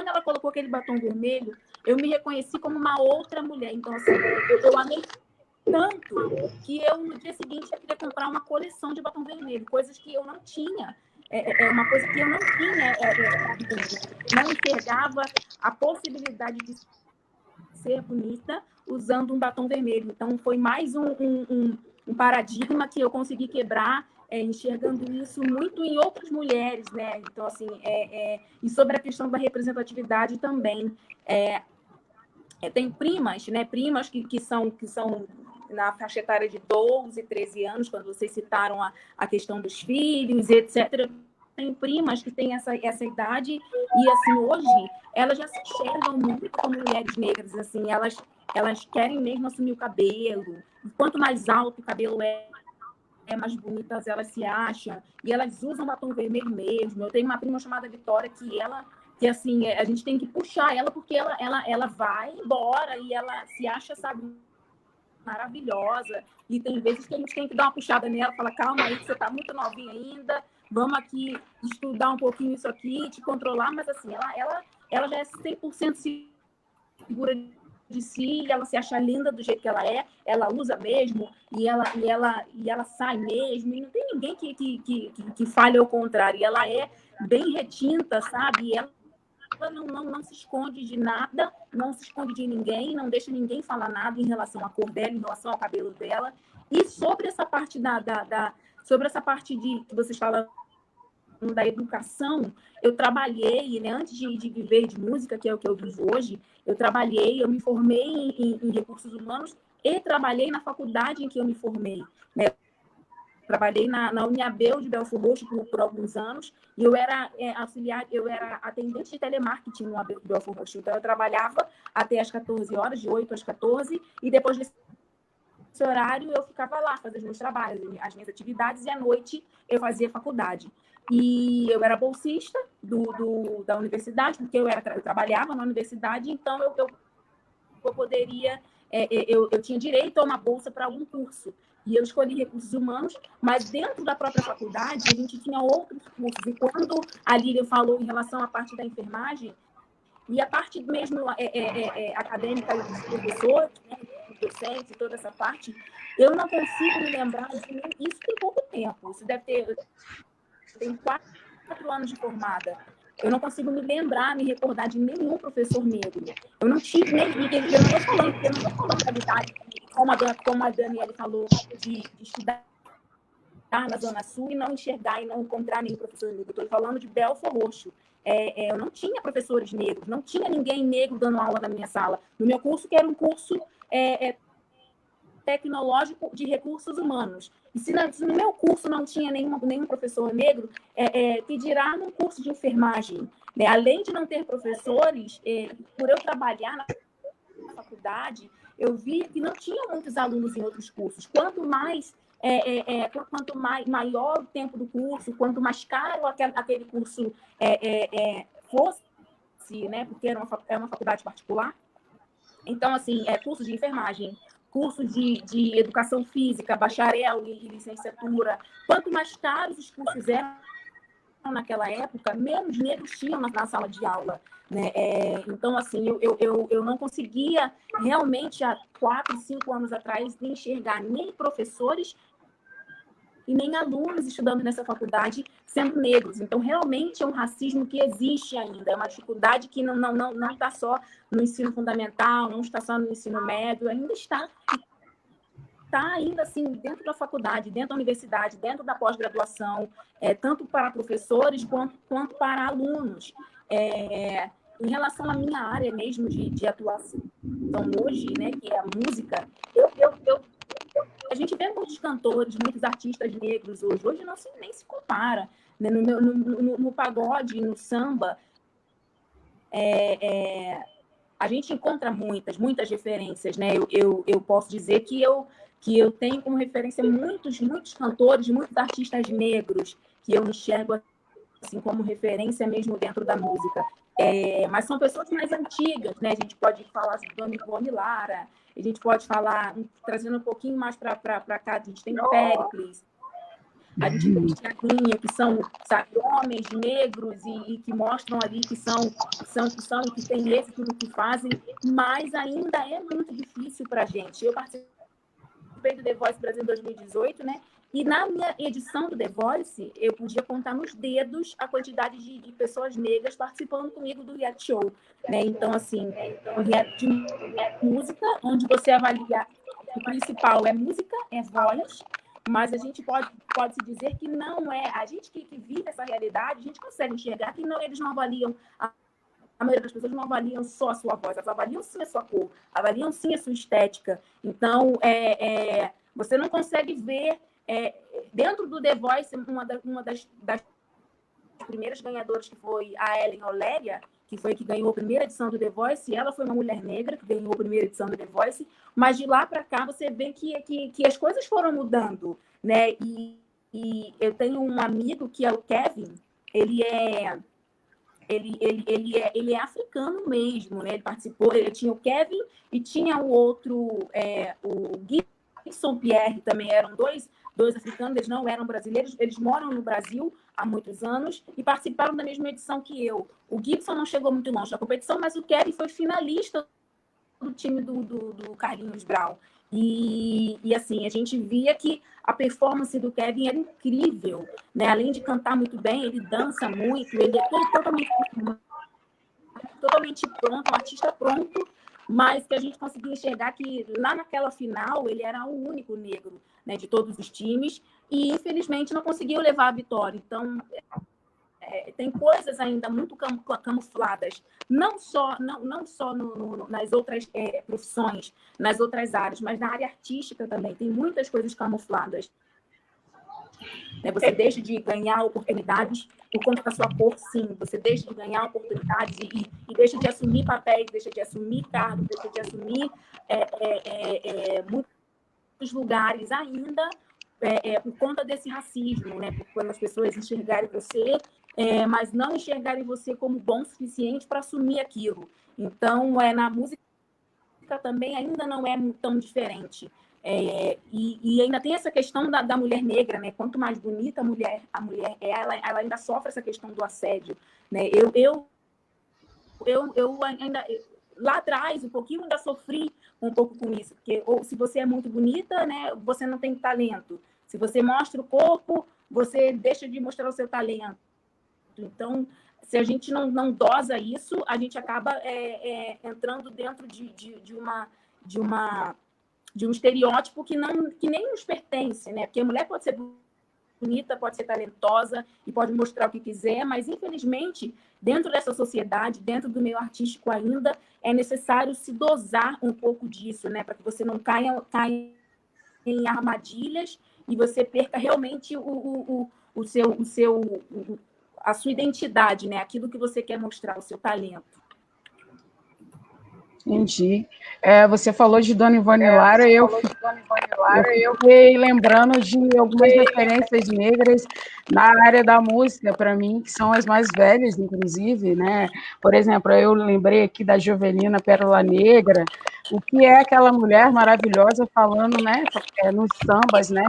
ela colocou aquele batom vermelho, eu me reconheci como uma outra mulher. Então, assim, eu amei tanto que eu, no dia seguinte, eu queria comprar uma coleção de batom vermelho, coisas que eu não tinha. Uma coisa que eu não tinha, não enxergava a possibilidade de ser bonita usando um batom vermelho. Então, foi mais um paradigma que eu consegui quebrar, enxergando isso muito em outras mulheres, né? Então, assim, e sobre a questão da representatividade também. Tem primas, né? Primas que são na faixa etária de 12, 13 anos, quando vocês citaram a questão dos filhos, etc. Tem primas que têm essa idade e, assim, hoje, elas já se enxergam muito como mulheres negras, assim, elas querem mesmo assumir o cabelo. Quanto mais alto o cabelo mais bonitas elas se acham, e elas usam batom vermelho mesmo. Eu tenho uma prima chamada Vitória que assim, a gente tem que puxar ela, porque ela vai embora e ela se acha, sabe, maravilhosa. E tem vezes que a gente tem que dar uma puxada nela, falar: calma aí, que você está muito novinha ainda, vamos aqui estudar um pouquinho isso aqui, te controlar. Mas assim, ela já é 100% segura de si, ela se acha linda do jeito que ela usa mesmo, e ela sai mesmo, e não tem ninguém que fale ao contrário. E ela é bem retinta, sabe? E ela não se esconde de nada, não se esconde de ninguém, não deixa ninguém falar nada em relação à cor dela, em relação ao cabelo dela. E sobre essa parte sobre essa parte que vocês falam da educação, eu trabalhei, né, antes de viver de música, que é o que eu vivo hoje, eu me formei em recursos humanos e trabalhei na faculdade em que eu me formei, né? trabalhei na Uniabel de Belford Roxo por alguns anos, e eu era eu era atendente de telemarketing no Uniabel de Belford Roxo. Então, eu trabalhava até às 14 horas, de 8 às 14, e depois desse horário eu ficava lá, fazendo os meus trabalhos, as minhas atividades, e à noite eu fazia faculdade. E eu era bolsista da universidade, porque eu trabalhava na universidade, então eu poderia, eu tinha direito a uma bolsa para algum curso. E eu escolhi recursos humanos, mas dentro da própria faculdade a gente tinha outros cursos. E quando a Lilian falou em relação à parte da enfermagem, e a parte mesmo acadêmica dos professores, né, docentes, toda essa parte, eu não consigo me lembrar de isso tem pouco tempo. Isso deve ter... Eu tenho 4 anos de formada. Eu não consigo me lembrar, me recordar de nenhum professor negro. Eu não tive nem... Eu não estou falando qualidade, como a Daniela falou, de estudar na Zona Sul e não enxergar e não encontrar nenhum professor negro. Estou falando de Belford Roxo. Eu não tinha professores negros, não tinha ninguém negro dando aula na minha sala. No meu curso, que era um curso tecnológico de recursos humanos. E se no meu curso não tinha nenhum professor negro, que dirá num curso de enfermagem. Né? Além de não ter professores, por eu trabalhar na faculdade, eu vi que não tinha muitos alunos em outros cursos. Quanto maior o tempo do curso, quanto mais caro aquele curso fosse, né? Porque era uma faculdade particular. Então, assim, curso de enfermagem, curso de educação física, bacharel e licenciatura. Quanto mais caros os cursos eram naquela época, menos negros tinham na sala de aula. Né? Então, assim, eu não conseguia realmente, há 4, 5 anos atrás, enxergar nem professores e nem alunos estudando nessa faculdade sendo negros. Então, realmente é um racismo que existe ainda, é uma dificuldade que não está só no ensino fundamental, não está só no ensino médio, ainda está ainda assim dentro da faculdade, dentro da universidade, dentro da pós-graduação, tanto para professores quanto para alunos. Em relação à minha área mesmo de atuação hoje, né, que é a música, a gente vê muitos cantores, muitos artistas negros hoje. Hoje nem se compara. Né? No pagode, no samba, a gente encontra muitas referências. Né? Eu posso dizer que eu tenho como referência muitos cantores, muitos artistas negros que eu enxergo assim, como referência mesmo dentro da música. Mas são pessoas mais antigas, né? A gente pode falar de Dona Ivone Lara, a gente pode falar, trazendo um pouquinho mais para cá, a gente tem o Péricles, a gente tem Tiaguinha, que são, sabe, homens negros e que mostram ali que que têm êxito no que fazem, mas ainda é muito difícil para a gente. Eu participei do The Voice Brasil 2018, né? E na minha edição do The Voice, eu podia contar nos dedos a quantidade de pessoas negras participando comigo do reality show. Né? Então, assim, o reality de música, onde você avalia, o principal é música, é voz, mas a gente pode se dizer que não é. A gente que vive essa realidade, a gente consegue enxergar que eles não avaliam, a maioria das pessoas não avaliam só a sua voz, elas avaliam sim a sua cor, avaliam sim a sua estética. Então, você não consegue ver. Dentro do The Voice, uma das primeiras ganhadoras, que foi a Ellen Oléria, que foi que ganhou a primeira edição do The Voice, ela foi uma mulher negra que ganhou a primeira edição do The Voice, mas de lá para cá você vê que as coisas foram mudando, né? E eu tenho um amigo que é o Kevin, ele é africano mesmo, né? Ele participou, ele tinha o Kevin e tinha o outro, o Gibson Pierre, também eram dois africanos, eles não eram brasileiros, eles moram no Brasil há muitos anos e participaram da mesma edição que eu. O Gibson não chegou muito longe da competição, mas o Kevin foi finalista do time do Carlinhos Brown. E assim, a gente via que a performance do Kevin era incrível, né? Além de cantar muito bem, ele dança muito, ele é totalmente pronto, um artista pronto, mas que a gente conseguia enxergar que lá naquela final ele era o único negro, né, de todos os times, e infelizmente não conseguiu levar a vitória. Então, tem coisas ainda muito camufladas, não só nas outras profissões, nas outras áreas, mas na área artística também, tem muitas coisas camufladas. Né? Você deixa de ganhar oportunidades por conta da sua cor, sim. Você deixa de ganhar oportunidades e deixa de assumir papéis, deixa de assumir cargos, deixa de assumir muitos lugares ainda por conta desse racismo, né? Quando as pessoas enxergarem você, mas não enxergarem você como bom o suficiente para assumir aquilo. Então, na música também ainda não é tão diferente. E ainda tem essa questão da mulher negra, né? Quanto mais bonita a mulher é, ela ainda sofre essa questão do assédio, né? Eu ainda lá atrás um pouquinho ainda sofri um pouco com isso, porque ou se você é muito bonita, né, você não tem talento. Se você mostra o corpo, você deixa de mostrar o seu talento. Então, se a gente não dosa isso, a gente acaba entrando dentro de um estereótipo que nem nos pertence, né? Porque a mulher pode ser bonita, pode ser talentosa e pode mostrar o que quiser, mas, infelizmente, dentro dessa sociedade, dentro do meio artístico ainda, é necessário se dosar um pouco disso, né? Para que você não caia em armadilhas e você perca realmente a sua identidade, né? Aquilo que você quer mostrar, o seu talento. Entendi. Você falou de Dona Ivone Lara, eu fiquei lembrando de algumas referências negras na área da música, para mim, que são as mais velhas, inclusive, né? Por exemplo, eu lembrei aqui da Jovelina Pérola Negra, o que é aquela mulher maravilhosa falando, né, nos sambas, né?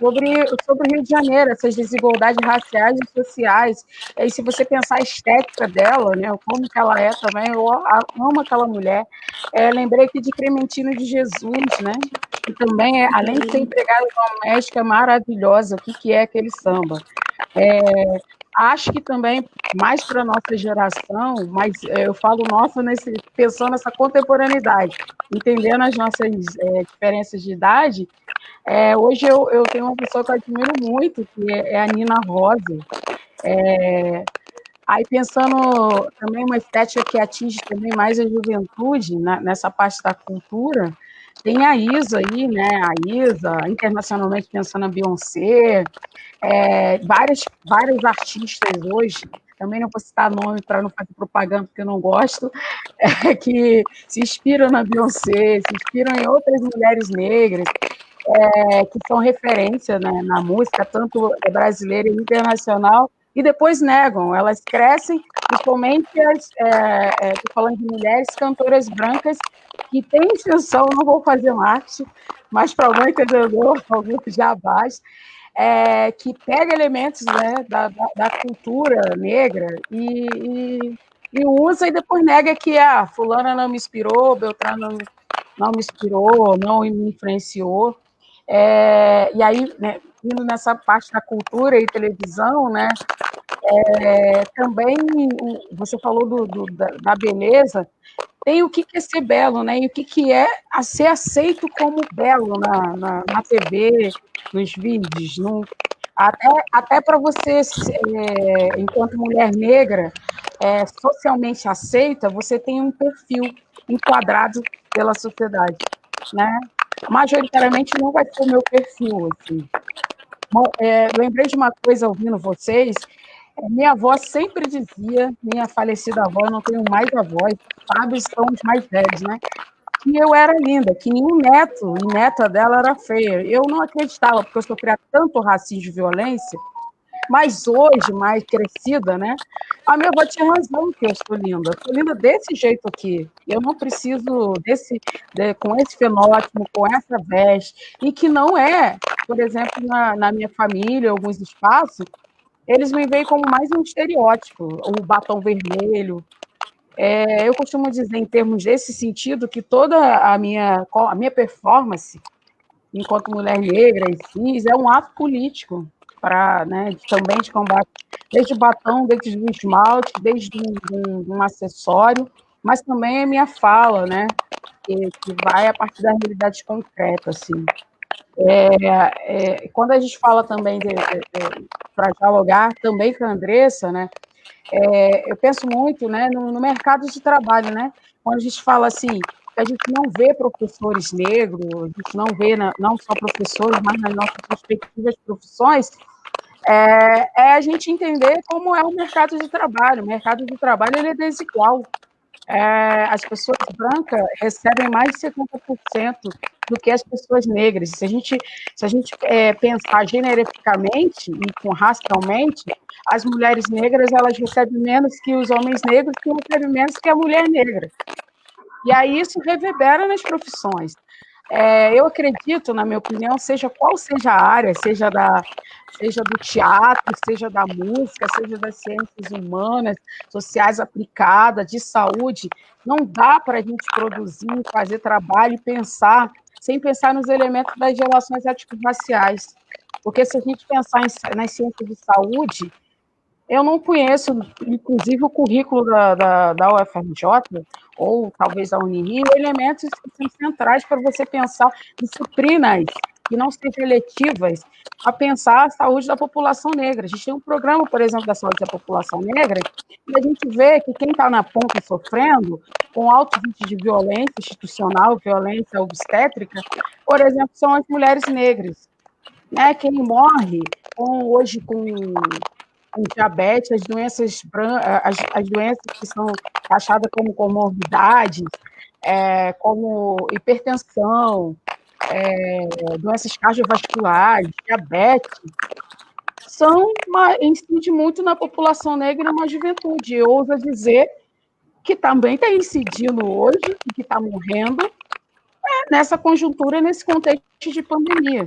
Sobre o Rio de Janeiro, essas desigualdades raciais e sociais. E se você pensar a estética dela, né, como que ela é também, eu amo aquela mulher. Lembrei aqui de Clementina de Jesus, né, que também, além de ser empregada doméstica, é maravilhosa. O que é aquele samba? Acho que também, mais para a nossa geração, mas eu falo nossa pensando nessa contemporaneidade, entendendo as nossas diferenças de idade. Hoje eu tenho uma pessoa que eu admiro muito, que é a Nina Rosa. Aí pensando também uma estética que atinge também mais a juventude, nessa parte da cultura, tem a Isa aí, né? A Isa, internacionalmente pensando a Beyoncé, vários artistas hoje, também não vou citar nome para não fazer propaganda, porque eu não gosto, que se inspiram na Beyoncé, se inspiram em outras mulheres negras, que são referência, né, na música, tanto brasileira e internacional, e depois negam. Elas crescem, principalmente estou falando de mulheres cantoras brancas que têm intenção, não vou fazer marketing, mas para o bom entendedor, alguns jabás, que pega elementos, né, da cultura negra e usa e depois nega que fulana não me inspirou, Beltrano não me inspirou, não me influenciou. E aí, né, indo nessa parte da cultura e televisão, né, também você falou da beleza, tem o que é ser belo, né, e o que é ser aceito como belo na TV, nos vídeos, até para você, enquanto mulher negra, socialmente aceita, você tem um perfil enquadrado pela sociedade, né? Majoritariamente não vai ser o meu perfil, assim. Bom, lembrei de uma coisa ouvindo vocês, minha avó sempre dizia, minha falecida avó, eu não tenho mais avós, sábios são os mais velhos, né? Que eu era linda, que nenhum neto e neta dela era feia. Eu não acreditava, porque eu sofria tanto racismo e violência, mas hoje, mais crescida, né? A minha avó tinha razão que eu sou linda. Eu sou linda desse jeito aqui. Eu não preciso com esse fenótipo, com essa veste. E que não é, por exemplo, na minha família, alguns espaços, eles me veem como mais um estereótipo, o batom vermelho. Eu costumo dizer, em termos desse sentido, que toda a minha performance, enquanto mulher negra e cis, é um ato político, né, também de combate, desde o batom, desde o esmalte, desde um acessório, mas também a minha fala, né, que vai a partir da realidade concreta, assim. Quando a gente fala também para dialogar também com a Andressa, né, eu penso muito, né, no mercado de trabalho, né, quando a gente fala assim, que a gente não vê professores negros, a gente não vê não só professores, mas nas nossas respectivas profissões, é a gente entender como é o mercado de trabalho. O mercado de trabalho ele é desigual. As pessoas brancas recebem mais de 70% do que as pessoas negras. Se a gente pensar generificamente e racialmente, as mulheres negras elas recebem menos que os homens negros, que recebem menos que a mulher negra. E aí isso reverbera nas profissões. Eu acredito, na minha opinião, qual seja a área, seja do teatro, seja da música, seja das ciências humanas, sociais aplicadas, de saúde, não dá para a gente produzir, fazer trabalho e pensar, sem pensar nos elementos das relações étnico-raciais. Porque se a gente pensar nas ciências de saúde, eu não conheço, inclusive, o currículo da UFRJ, ou talvez da Unirio, elementos que são centrais para você pensar disciplinas que não sejam eletivas a pensar a saúde da população negra. A gente tem um programa, por exemplo, da saúde da população negra, e a gente vê que quem está na ponta sofrendo com altos índices de violência institucional, violência obstétrica, por exemplo, são as mulheres negras. Né? Quem morre hoje com diabetes, as doenças que são taxadas como comorbidades, como hipertensão, doenças cardiovasculares, diabetes, incide muito na população negra e na juventude. Eu ouso dizer que também está incidindo hoje e que está morrendo nessa conjuntura, nesse contexto de pandemia.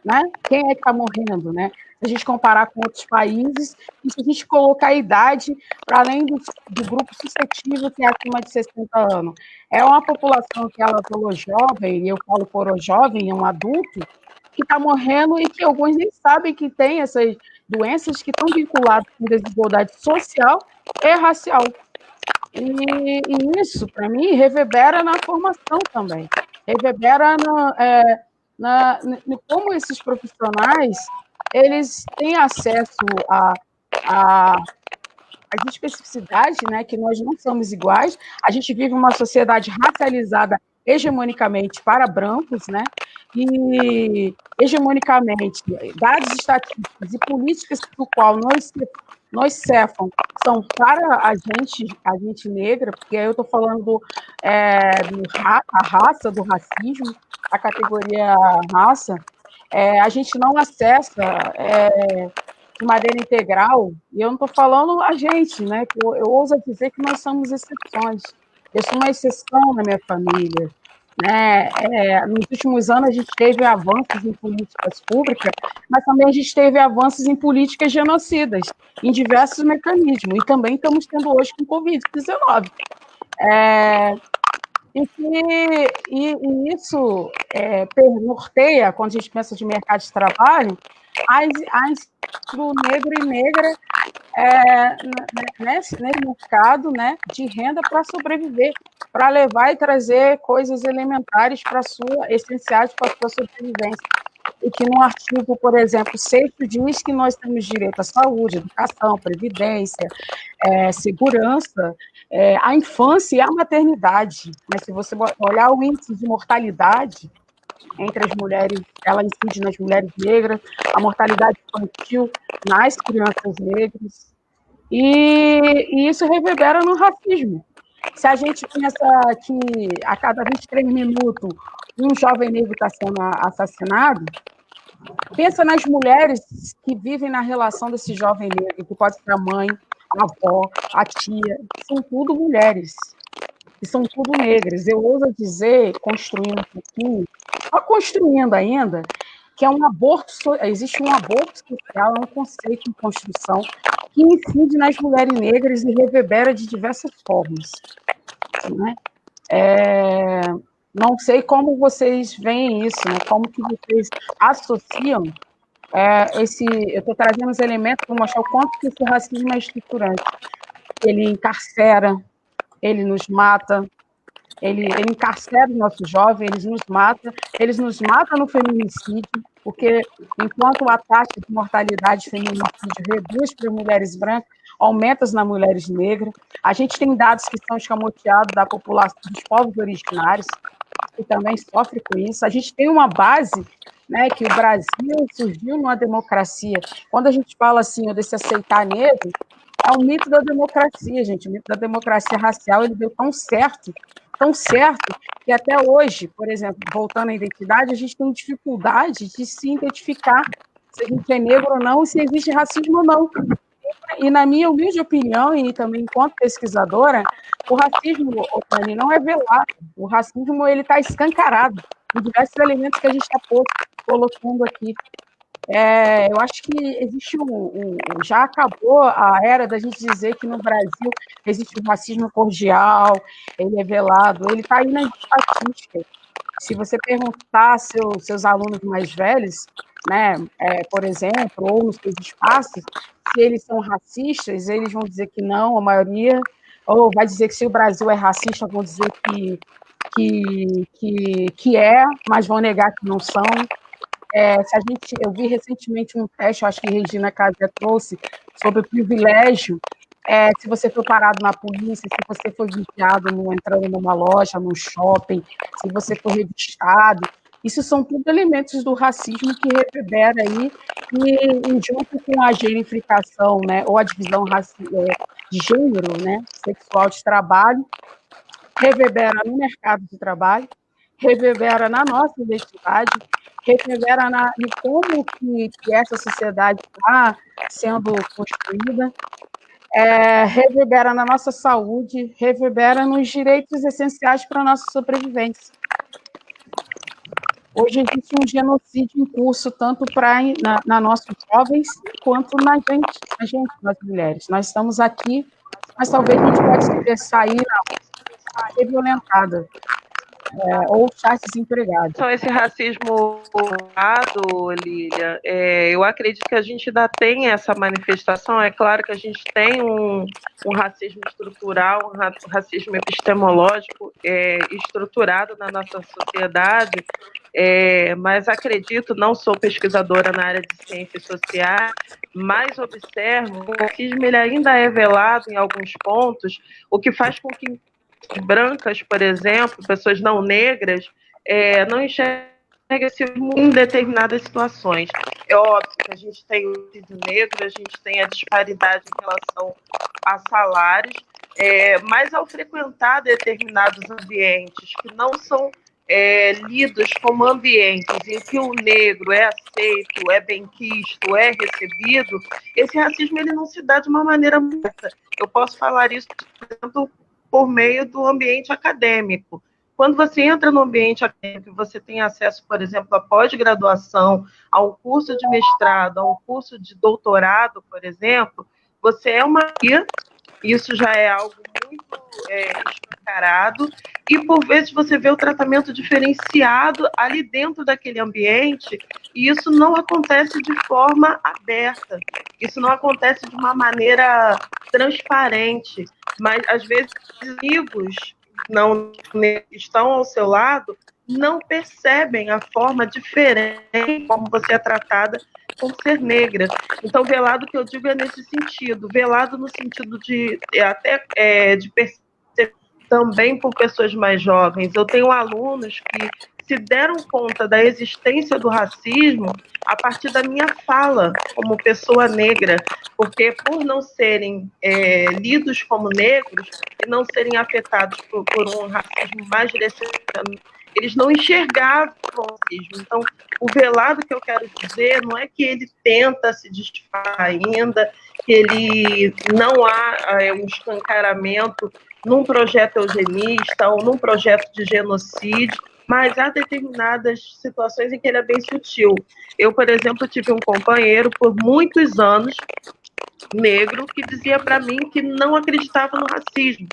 Né? Quem é que está morrendo, né? Se a gente comparar com outros países, e se a gente colocar a idade para além do grupo suscetível, que é acima de 60 anos. É uma população que ela falou jovem, e eu falo por jovem, é um adulto, que está morrendo e que alguns nem sabem que tem essas doenças que estão vinculadas com desigualdade social e racial. E isso, para mim, reverbera na formação também. Reverbera como esses profissionais eles têm acesso às especificidades, né, que nós não somos iguais. A gente vive uma sociedade racializada hegemonicamente para brancos, né, e hegemonicamente dados estatísticos e políticas do qual nós cefam são para a gente negra, porque aí eu estou falando a raça, do racismo, a categoria raça, a gente não acessa de maneira integral, e eu não estou falando a gente, né? Eu ouso dizer que nós somos exceções. Eu sou uma exceção na minha família. Né? Nos últimos anos, a gente teve avanços em políticas públicas, mas também a gente teve avanços em políticas genocidas, em diversos mecanismos, e também estamos tendo hoje com o Covid-19. E isso norteia, quando a gente pensa de mercado de trabalho, do negro e negra nesse mercado, né, de renda para sobreviver, para levar e trazer coisas elementares essenciais para a sua sobrevivência. E que no artigo, por exemplo, 6º diz que nós temos direito à saúde, educação, previdência, segurança, a infância e a maternidade. Mas se você olhar o índice de mortalidade entre as mulheres, ela incide nas mulheres negras, a mortalidade infantil nas crianças negras, e isso reverbera no racismo. Se a gente pensa que a cada 23 minutos um jovem negro está sendo assassinado, pensa nas mulheres que vivem na relação desse jovem negro, que pode ser a mãe, a avó, a tia, são tudo mulheres, e são tudo negras. Eu ouso dizer, construindo um pouquinho, só construindo ainda, que existe um aborto social, é um conceito em construção que incide nas mulheres negras e reverbera de diversas formas. Né? Não sei como vocês veem isso, né? Como que vocês associam eu estou trazendo os elementos para mostrar o quanto que esse racismo é estruturante. Ele encarcera, ele nos mata, ele encarcera os nossos jovens, eles nos matam no feminicídio, porque enquanto a taxa de mortalidade de feminicídio reduz para mulheres brancas, aumenta nas mulheres negras. A gente tem dados que são escamoteados da população dos povos originários, que também sofre com isso. A gente tem uma base, né, que o Brasil surgiu numa democracia. Quando a gente fala assim, desse aceitar negro, é o mito da democracia, gente. O mito da democracia racial, ele deu tão certo, que até hoje, por exemplo, voltando à identidade, a gente tem dificuldade de se identificar se a gente é negro ou não e se existe racismo ou não. E na minha humilde opinião, e também enquanto pesquisadora, o racismo, Dani, não é velado. O racismo está escancarado em diversos elementos que a gente está colocando aqui. Eu acho que existe já acabou a era da gente dizer que no Brasil existe um racismo cordial, ele é velado, ele está aí nas estatísticas. Se você perguntar seus alunos mais velhos, né, por exemplo, ou nos seus espaços, se eles são racistas, eles vão dizer que não, a maioria, ou vai dizer que se o Brasil é racista, vão dizer que é, mas vão negar que não são. Eu vi recentemente um teste, acho que Regina Casé trouxe, sobre o privilégio. Se você for parado na polícia, se você for vigiado entrando numa loja, num shopping, se você for revistado, isso são tudo elementos do racismo que reverbera aí, e junto com a genificação, né, ou a divisão de gênero, né, sexual de trabalho, reverbera no mercado de trabalho, reverbera na nossa identidade, reverbera em como que essa sociedade está sendo construída, reverbera na nossa saúde, reverbera nos direitos essenciais para a nossa sobrevivência. Hoje existe um genocídio em curso, tanto na nossos jovens, quanto na gente, nós mulheres. Nós estamos aqui, mas talvez a gente pode sair a ser violentada, ou estar desempregado. Então, esse racismo lado, Lília, eu acredito que a gente ainda tem essa manifestação. É claro que a gente tem um racismo estrutural, um racismo epistemológico estruturado na nossa sociedade, mas acredito, não sou pesquisadora na área de ciências sociais, mas observo que o racismo ele ainda é velado em alguns pontos, o que faz com que brancas, por exemplo, pessoas não negras, não enxergam esse racismo em determinadas situações. É óbvio que a gente tem o racismo negro, a gente tem a disparidade em relação a salários, mas ao frequentar determinados ambientes que não são lidos como ambientes em que o negro é aceito, é benquisto, é recebido, esse racismo ele não se dá de uma maneira muita. Eu posso falar isso, por exemplo, por meio do ambiente acadêmico. Quando você entra no ambiente acadêmico, você tem acesso, por exemplo, à pós-graduação, a um curso de mestrado, a um curso de doutorado, por exemplo, você é uma guia, isso já é algo muito escancarado, e por vezes você vê o tratamento diferenciado ali dentro daquele ambiente, e isso não acontece de forma aberta, isso não acontece de uma maneira transparente, mas às vezes amigos não estão ao seu lado não percebem a forma diferente como você é tratada por ser negra. Então, velado que eu digo é nesse sentido, velado no sentido de de perceber também por pessoas mais jovens. Eu tenho alunos que se deram conta da existência do racismo a partir da minha fala como pessoa negra, porque por não serem lidos como negros e não serem afetados por um racismo mais direcionado, eles não enxergavam o racismo. Então, o velado que eu quero dizer não é que ele tenta se desfazer ainda, que ele não há um escancaramento num projeto eugenista ou num projeto de genocídio, mas há determinadas situações em que ele é bem sutil. Eu, por exemplo, tive um companheiro por muitos anos, negro, que dizia para mim que não acreditava no racismo,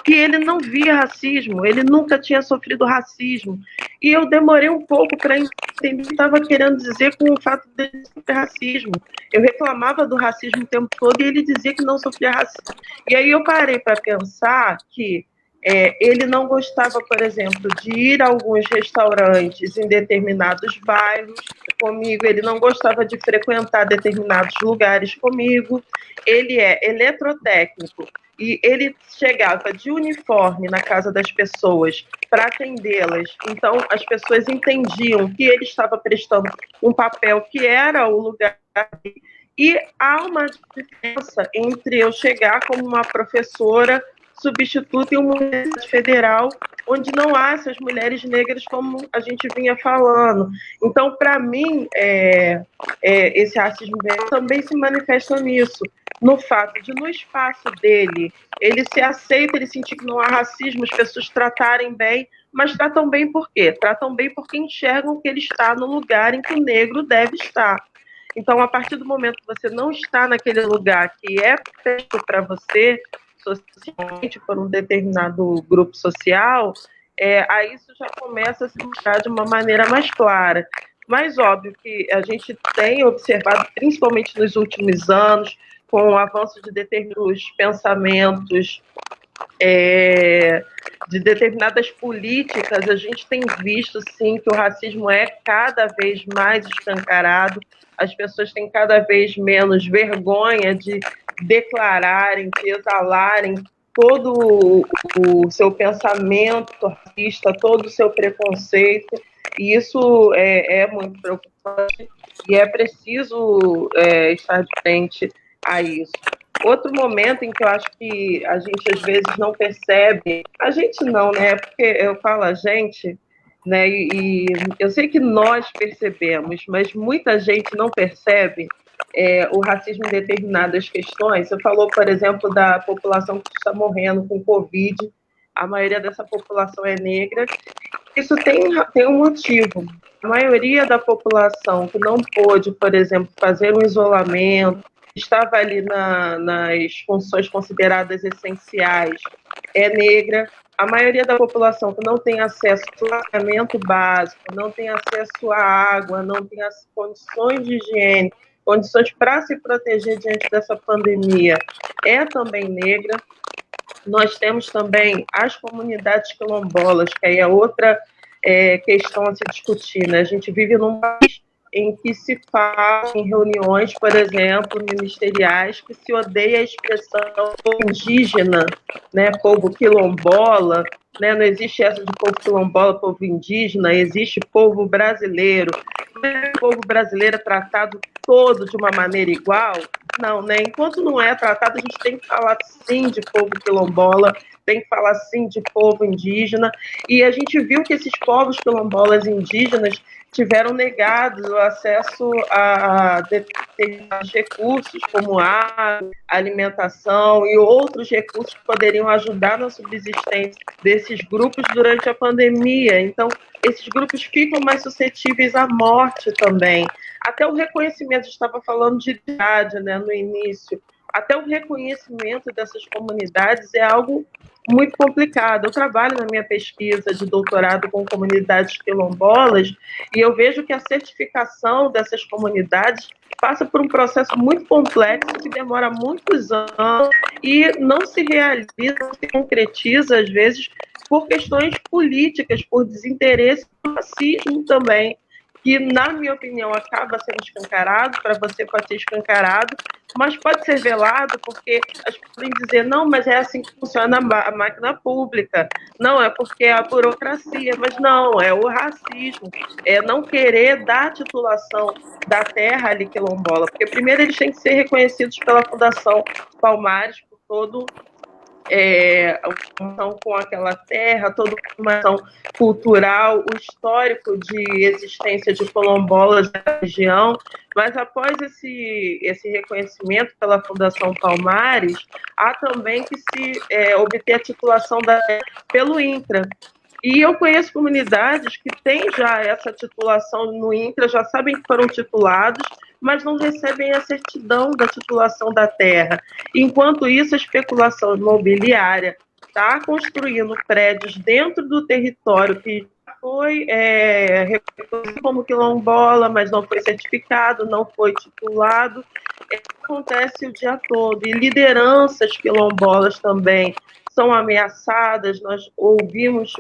que ele não via racismo, ele nunca tinha sofrido racismo. E eu demorei um pouco para entender o que estava querendo dizer com o fato de ele sofrer racismo. Eu reclamava do racismo o tempo todo e ele dizia que não sofria racismo. E aí eu parei para pensar que Ele não gostava, por exemplo, de ir a alguns restaurantes em determinados bairros comigo, ele não gostava de frequentar determinados lugares comigo. Ele é eletrotécnico e ele chegava de uniforme na casa das pessoas para atendê-las. Então, as pessoas entendiam que ele estava prestando um papel que era o lugar dele. E há uma diferença entre eu chegar como uma professora substituta em uma universidade federal, onde não há essas mulheres negras como a gente vinha falando. Então, para mim, esse racismo também se manifesta nisso, no fato de, no espaço dele, ele se aceita, ele sentir que não há racismo, as pessoas tratarem bem, mas tratam bem por quê? Tratam bem porque enxergam que ele está no lugar em que o negro deve estar. Então, a partir do momento que você não está naquele lugar que é feito para você, socialmente, por um determinado grupo social, aí isso já começa a se mostrar de uma maneira mais clara. Mas, óbvio, que a gente tem observado, principalmente nos últimos anos, com o avanço de determinados pensamentos, de determinadas políticas, a gente tem visto, sim, que o racismo é cada vez mais escancarado, as pessoas têm cada vez menos vergonha de declararem, de exalarem todo o seu pensamento racista, todo o seu preconceito, e isso é muito preocupante, e é preciso estar de frente a isso. Outro momento em que eu acho que a gente às vezes não percebe, a gente não, né? Porque eu falo a gente, né? E eu sei que nós percebemos, mas muita gente não percebe o racismo em determinadas questões. Você falou, por exemplo, da população que está morrendo com Covid, a maioria dessa população é negra. Isso tem um motivo. A maioria da população que não pôde, por exemplo, fazer um isolamento, estava ali nas funções consideradas essenciais, é negra. A maioria da população que não tem acesso ao saneamento básico, não tem acesso à água, não tem as condições de higiene, condições para se proteger diante dessa pandemia, é também negra. Nós temos também as comunidades quilombolas, que aí é outra questão a se discutir, né? A gente vive num país em que se fala em reuniões, por exemplo, ministeriais, que se odeia a expressão indígena, né, povo quilombola, né, não existe essa de povo quilombola, povo indígena, existe povo brasileiro. O povo brasileiro é tratado todo de uma maneira igual? Não, né? Enquanto não é tratado, a gente tem que falar sim de povo quilombola, tem que falar sim de povo indígena, e a gente viu que esses povos quilombolas indígenas tiveram negados o acesso a determinados recursos, como água, alimentação e outros recursos que poderiam ajudar na subsistência desses grupos durante a pandemia. Então, esses grupos ficam mais suscetíveis à morte também. Até o reconhecimento, a gente estava falando de idade, né, no início, até o reconhecimento dessas comunidades é algo muito complicado. Eu trabalho na minha pesquisa de doutorado com comunidades quilombolas e eu vejo que a certificação dessas comunidades passa por um processo muito complexo que demora muitos anos e não se realiza, não se concretiza, às vezes, por questões políticas, por desinteresse, por racismo também, que, na minha opinião, acaba sendo escancarado, para você pode ser escancarado, mas pode ser velado, porque as pessoas podem dizer, não, mas é assim que funciona a máquina pública, não, é porque é a burocracia, mas não, é o racismo, é não querer dar titulação da terra ali quilombola, porque primeiro eles têm que ser reconhecidos pela Fundação Palmares, por todo uma ação com aquela terra, toda uma ação cultural, o histórico de existência de quilombolas da região, mas após esse reconhecimento pela Fundação Palmares, há também que se obter a titulação da terra pelo INCRA. E eu conheço comunidades que têm já essa titulação no INCRA, já sabem que foram titulados, mas não recebem a certidão da titulação da terra. Enquanto isso, a especulação imobiliária está construindo prédios dentro do território que foi reconhecido como quilombola, mas não foi certificado, não foi titulado. Acontece o dia todo. E lideranças quilombolas também são ameaçadas, nós ouvimos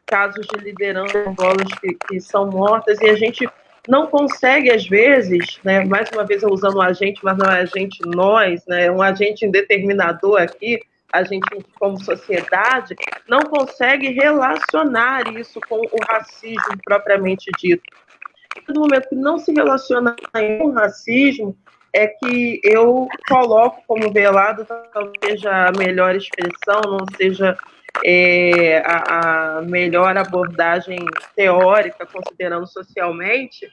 casos de lideranças quilombolas que são mortas, e a gente não consegue, às vezes, né, mais uma vez eu usando o agente, mas não é agente nós, né, um agente indeterminador aqui, a gente, como sociedade, não consegue relacionar isso com o racismo propriamente dito. No momento que não se relaciona com o racismo, é que eu coloco como velado, talvez seja a melhor expressão, não seja a melhor abordagem teórica, considerando socialmente,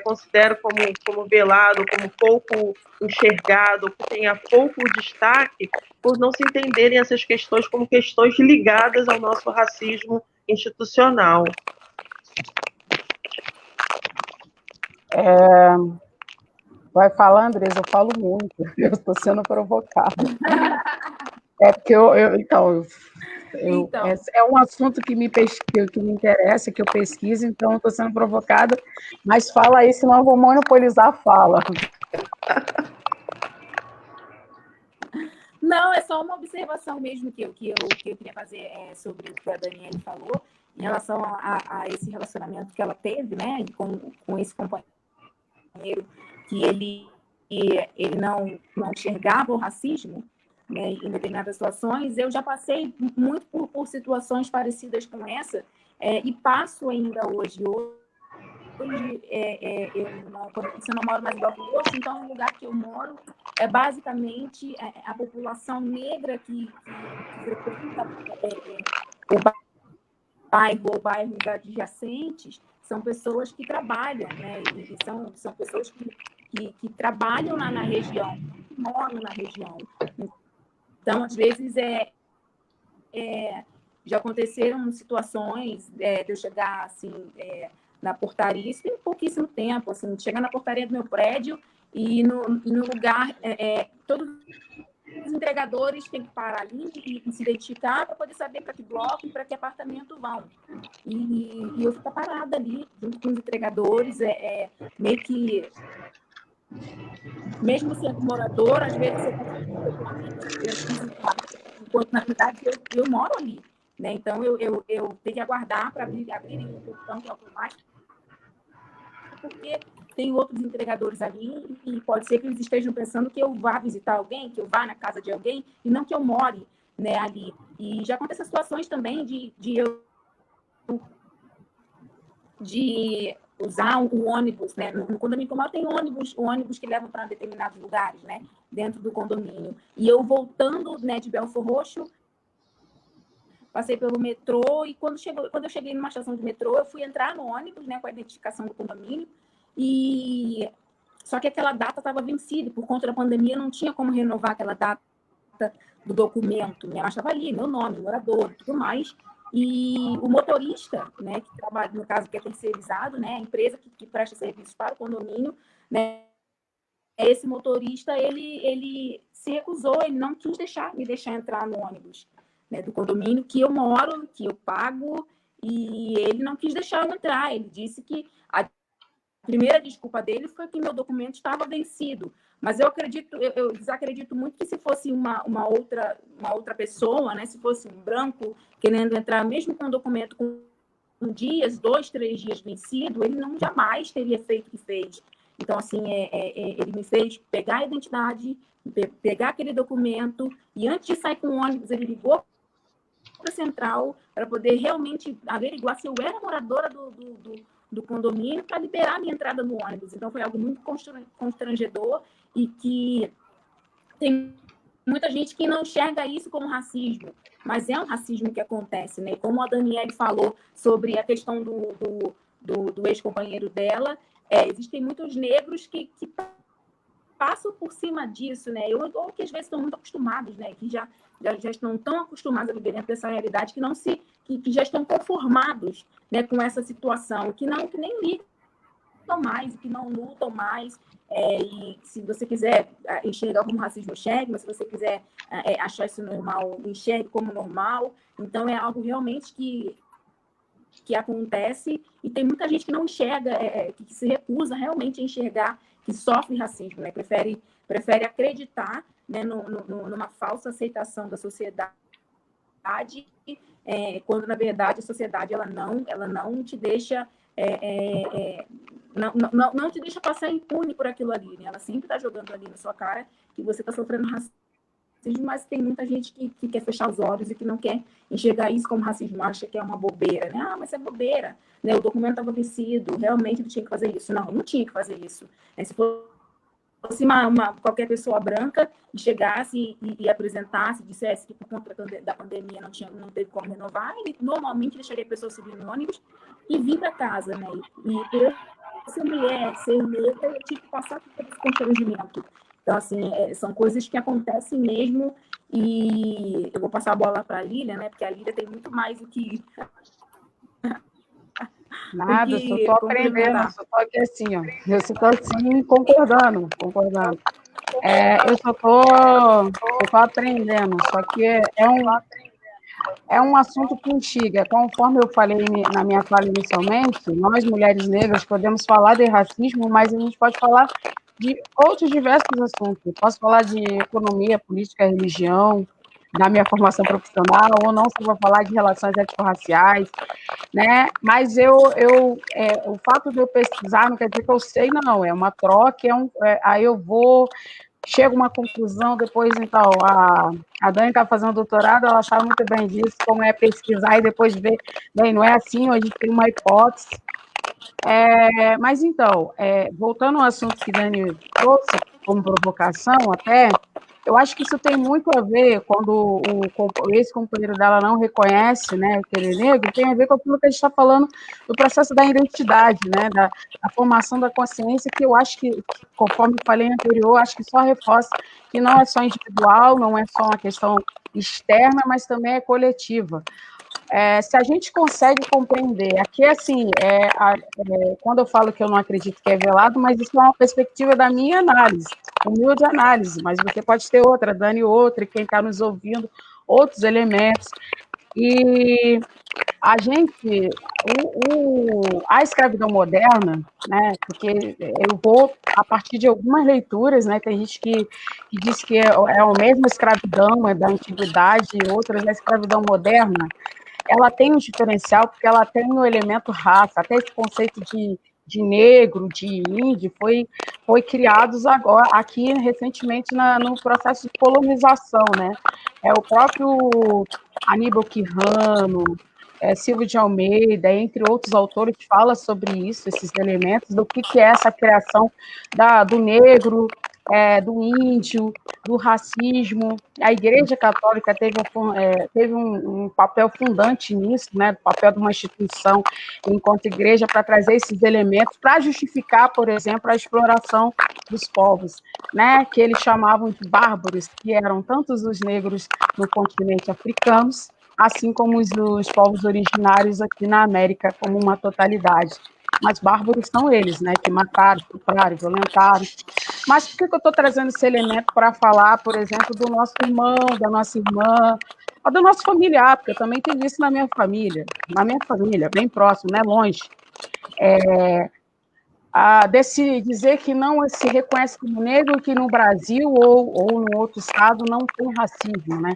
considero como velado, como pouco enxergado, que tenha pouco destaque, por não se entenderem essas questões como questões ligadas ao nosso racismo institucional. Vai falar, Andresa, eu falo muito, eu estou sendo provocada. Porque é um assunto que me interessa, que eu pesquiso, então eu estou sendo provocada, mas fala aí, senão eu vou monopolizar a fala. Não, é só uma observação mesmo que eu queria fazer sobre o que a Daniele falou, em relação a esse relacionamento que ela teve, né, com esse companheiro, que ele não enxergava o racismo, né, em determinadas situações. Eu já passei muito por situações parecidas com essa, e passo ainda hoje. Hoje, eu não moro mais em Belfort Roxo, então o lugar que eu moro é basicamente a população negra que frequenta o bairro ou bairros adjacentes, são pessoas que trabalham, né? E são pessoas que trabalham na região, que moram na região. Então, às vezes, já aconteceram situações de eu chegar assim, na portaria, isso tem pouquíssimo tempo, assim, chegar na portaria do meu prédio e no lugar, todos os entregadores têm que parar ali e se identificar para poder saber para que bloco e para que apartamento vão. E eu fico parada ali, junto com os entregadores, meio que, mesmo sendo morador, às vezes enquanto na verdade eu moro ali, né? Então eu tenho que aguardar para abrirem o portão que é automático, porque tem outros entregadores ali e pode ser que eles estejam pensando que eu vá visitar alguém, que eu vá na casa de alguém e não que eu more, né, ali. E já acontecem situações também de usar o ônibus, né? No condomínio que eu moro tem ônibus que levam para determinados lugares, né, dentro do condomínio. E eu voltando, né, de Belfort Roxo, passei pelo metrô e quando eu cheguei numa estação de metrô, eu fui entrar no ônibus, né, com a identificação do condomínio, e só que aquela data estava vencida, por conta da pandemia não tinha como renovar aquela data do documento, né? Mas estava ali, meu nome, morador e tudo mais. E o motorista, né, que trabalha, no caso, que é terceirizado, né, a empresa que presta serviços para o condomínio, né, esse motorista, ele se recusou, ele não quis me deixar entrar no ônibus, né, do condomínio que eu moro, que eu pago, e ele não quis deixar eu entrar. Ele disse que a primeira desculpa dele foi que meu documento estava vencido. Mas eu desacredito muito que se fosse uma outra pessoa, né, se fosse um branco querendo entrar, mesmo com o documento com 2, 3 dias vencido, ele não jamais teria feito o que fez. Então, assim, ele me fez pegar a identidade, pegar aquele documento, e antes de sair com o ônibus, ele ligou para a central para poder realmente averiguar se eu era moradora do condomínio para liberar a minha entrada no ônibus. Então, foi algo muito constrangedor e que tem muita gente que não enxerga isso como racismo, mas é um racismo que acontece, né? Como a Daniele falou sobre a questão do ex-companheiro dela, existem muitos negros que passam por cima disso, né? Ou que às vezes estão muito acostumados, né? Que já estão tão acostumados a viver dentro dessa realidade que já estão conformados, né, com essa situação, que nem ligam mais, que não lutam mais. E se você quiser enxergar como racismo, enxergue, mas se você quiser achar isso normal, enxergue como normal. Então, é algo realmente que acontece, e tem muita gente que não enxerga, que se recusa realmente a enxergar que sofre racismo, né? Prefere acreditar, né, numa falsa aceitação da sociedade, quando na verdade a sociedade ela não te deixa não te deixa passar impune por aquilo ali, né? Ela sempre está jogando ali na sua cara que você está sofrendo racismo, mas tem muita gente que quer fechar os olhos e que não quer enxergar isso como racismo, acha que é uma bobeira, né? Ah, mas é bobeira, né? O documento estava vencido, realmente ele tinha que fazer isso. Não tinha que fazer isso. Se fosse qualquer pessoa branca e chegasse e apresentasse, dissesse que por conta da pandemia não teve como renovar, normalmente deixaria a pessoa subir no ônibus e vir para casa, né? E por ser mulher, ser negra, eu tive que passar por esse constrangimento. Então, assim, são coisas que acontecem mesmo, e eu vou passar a bola para a Lília, né? Porque a Lília tem muito mais do que... Nada, só estou aprendendo, só estou aqui assim, ó. Eu só estou assim, concordando. Eu só estou aprendendo, só que é um assunto que instiga. Conforme eu falei na minha fala inicialmente, nós, mulheres negras, podemos falar de racismo, mas a gente pode falar de outros diversos assuntos. Eu posso falar de economia, política, religião, da minha formação profissional, ou não, se eu vou falar de relações étnico-raciais, né? Mas o fato de eu pesquisar não quer dizer que eu sei, não. É uma troca, aí eu chego a uma conclusão, depois, então, a Dani está fazendo doutorado, ela sabe muito bem disso, como é pesquisar e depois ver, bem, não é assim, a gente tem uma hipótese. Mas, então, voltando ao assunto que Dani trouxe como provocação até, eu acho que isso tem muito a ver quando esse companheiro dela não reconhece, né, que ele é negro, tem a ver com aquilo que a gente está falando do processo da identidade, né, da formação da consciência, que eu acho que, conforme falei anterior, acho que só reforça que não é só individual, não é só uma questão externa, mas também é coletiva. Se a gente consegue compreender, aqui assim, quando eu falo que eu não acredito que é velado, mas isso é uma perspectiva da minha análise, humilde análise, mas você pode ter outra, Dani outra, e quem está nos ouvindo, outros elementos. E a gente, a escravidão moderna, né, porque eu vou, a partir de algumas leituras, né, tem gente que diz que é a mesma escravidão, é da antiguidade, outras, a escravidão moderna, ela tem um diferencial porque ela tem o elemento raça, até esse conceito de negro, de índio, foi criados agora, aqui recentemente no processo de colonização, né? O próprio Aníbal Quirrano, Silvio de Almeida, entre outros autores, fala sobre isso, esses elementos, do que é essa criação do negro, do índio, do racismo. A Igreja Católica teve um papel fundante nisso, né, do papel de uma instituição enquanto igreja para trazer esses elementos, para justificar, por exemplo, a exploração dos povos, né, que eles chamavam de bárbaros, que eram tantos os negros no continente africano, assim como os povos originários aqui na América, como uma totalidade. Mas bárbaros são eles, né, que mataram, estupraram, violentaram. Mas por que eu estou trazendo esse elemento para falar, por exemplo, do nosso irmão, da nossa irmã, ou do nosso familiar, porque eu também tenho isso na minha família, bem próximo, né, longe. Dizer que não se reconhece como negro, que no Brasil ou no outro estado não tem racismo, né?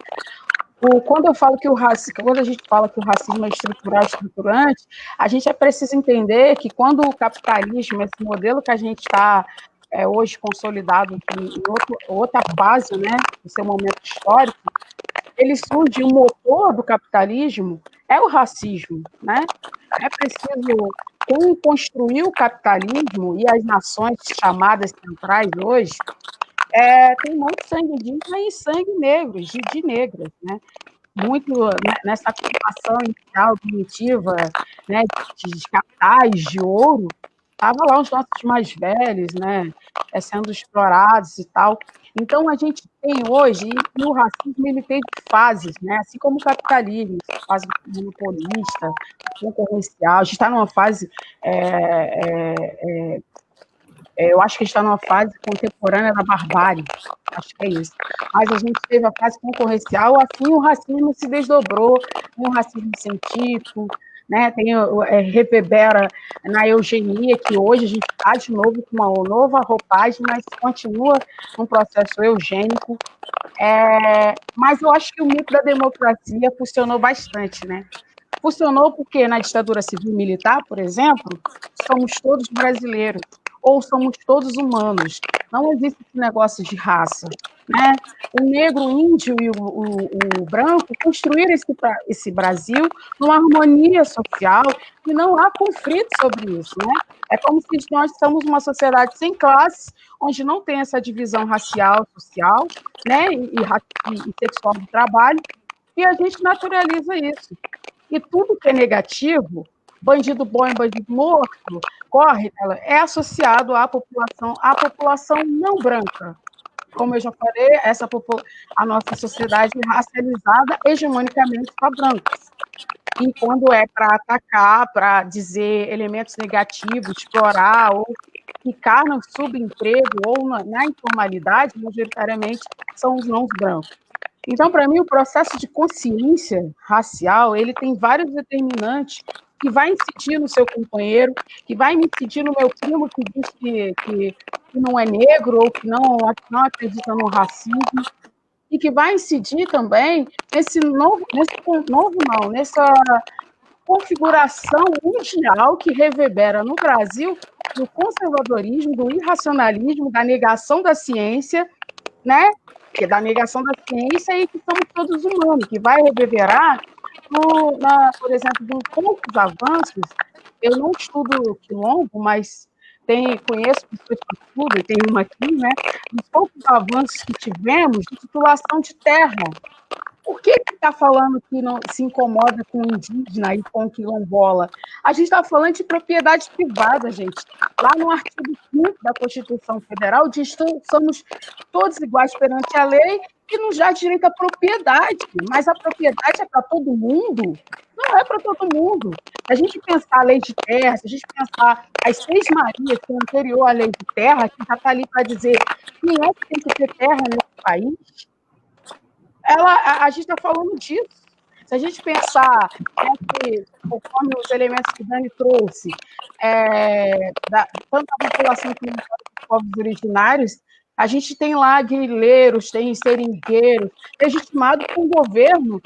Quando eu falo que quando a gente fala que o racismo é estrutural, estruturante, a gente precisa entender que quando o capitalismo, esse modelo que a gente está hoje consolidado em outra fase, né, no seu momento histórico, ele surge, o motor do capitalismo é o racismo, né? É preciso, quem construiu o capitalismo e as nações chamadas centrais hoje, tem muito sangue indígena e sangue negro, de negras, né? Muito nessa ocupação inicial, primitiva, né, de capitais, de ouro, estavam lá os nossos mais velhos, né, sendo explorados e tal. Então, a gente tem hoje, e o racismo ele tem fases, né, assim como o capitalismo, fase monopolista, concorrencial, a gente está numa fase eu acho que está numa fase contemporânea da barbárie, acho que é isso. Mas a gente teve a fase concorrencial, assim o racismo se desdobrou, um racismo científico, né? Reverbera na eugenia, que hoje a gente está de novo com uma nova roupagem, mas continua um processo eugênico. Mas eu acho que o mito da democracia funcionou bastante, né? Funcionou porque na ditadura civil-militar, por exemplo, somos todos brasileiros, ou somos todos humanos. Não existe esse negócio de raça, né? O negro, o índio e o branco construíram esse Brasil numa harmonia social e não há conflito sobre isso, né? É como se nós somos uma sociedade sem classes, onde não tem essa divisão racial, social, né? E sexual do trabalho, e a gente naturaliza isso. E tudo que é negativo, bandido bom e bandido morto, é associado à população não branca. Como eu já falei, a nossa sociedade é racializada hegemonicamente para brancos. E quando é para atacar, para dizer elementos negativos, explorar ou ficar no subemprego ou na informalidade, majoritariamente são os não brancos. Então, para mim, o processo de consciência racial, ele tem vários determinantes que vai incidir no seu companheiro, que vai incidir no meu primo que diz que não é negro ou que não acredita no racismo, e que vai incidir também nessa configuração mundial que reverbera no Brasil do conservadorismo, do irracionalismo, da negação da ciência, né? Que é da negação da ciência e que somos todos humanos, que vai reverberar, por exemplo, de poucos avanços. Eu não estudo quilombo, mas conheço pessoas que estudam, e tem uma aqui, né? Dos poucos avanços que tivemos de titulação de terra. Por que está falando que não se incomoda com o indígena e com o quilombola? A gente está falando de propriedade privada, gente. Lá no artigo 5 da Constituição Federal diz que somos todos iguais perante a lei e nos dá direito à propriedade. Mas a propriedade é para todo mundo? Não é para todo mundo. Se a gente pensar a lei de terra, se a gente pensar as 6 Marias, que é anterior à lei de terra, que já está ali para dizer quem é que tem que ter terra nesse país, a gente está falando disso. Se a gente pensar, que, conforme os elementos que Dani trouxe, tanto a população como os povos originários, a gente tem lá guerrilheiros, tem seringueiros, legitimados por um governo,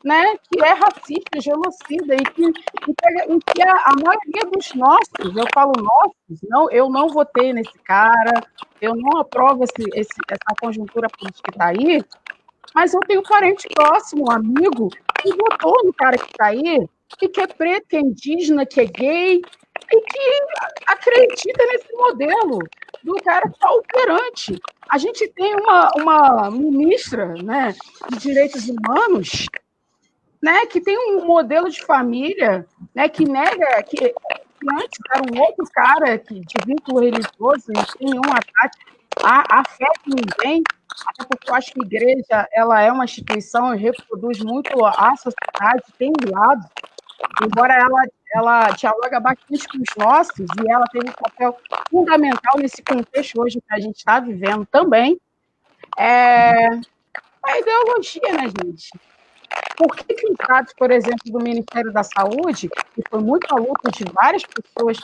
né, que é racista, genocida, e que a maioria dos nossos, eu falo nossos, não, eu não votei nesse cara, eu não aprovo essa conjuntura política que está aí, mas eu tenho parente próximo, um amigo, que votou no cara que está aí, e que é preto, que é indígena, que é gay, e que acredita nesse modelo do cara que está operante. A gente tem uma ministra, né, de direitos humanos, né, que tem um modelo de família, né, que nega que antes era um outro cara de vínculo religioso, não tem nenhum ataque à fé de ninguém, até porque eu acho que a igreja ela é uma instituição e reproduz muito a sociedade, tem lados, embora ela dialoga bastante com os nossos, e ela tem um papel fundamental nesse contexto hoje que a gente está vivendo também, a ideologia, né, gente? Por que os dados, por exemplo, do Ministério da Saúde, que foi muito a luta de várias pessoas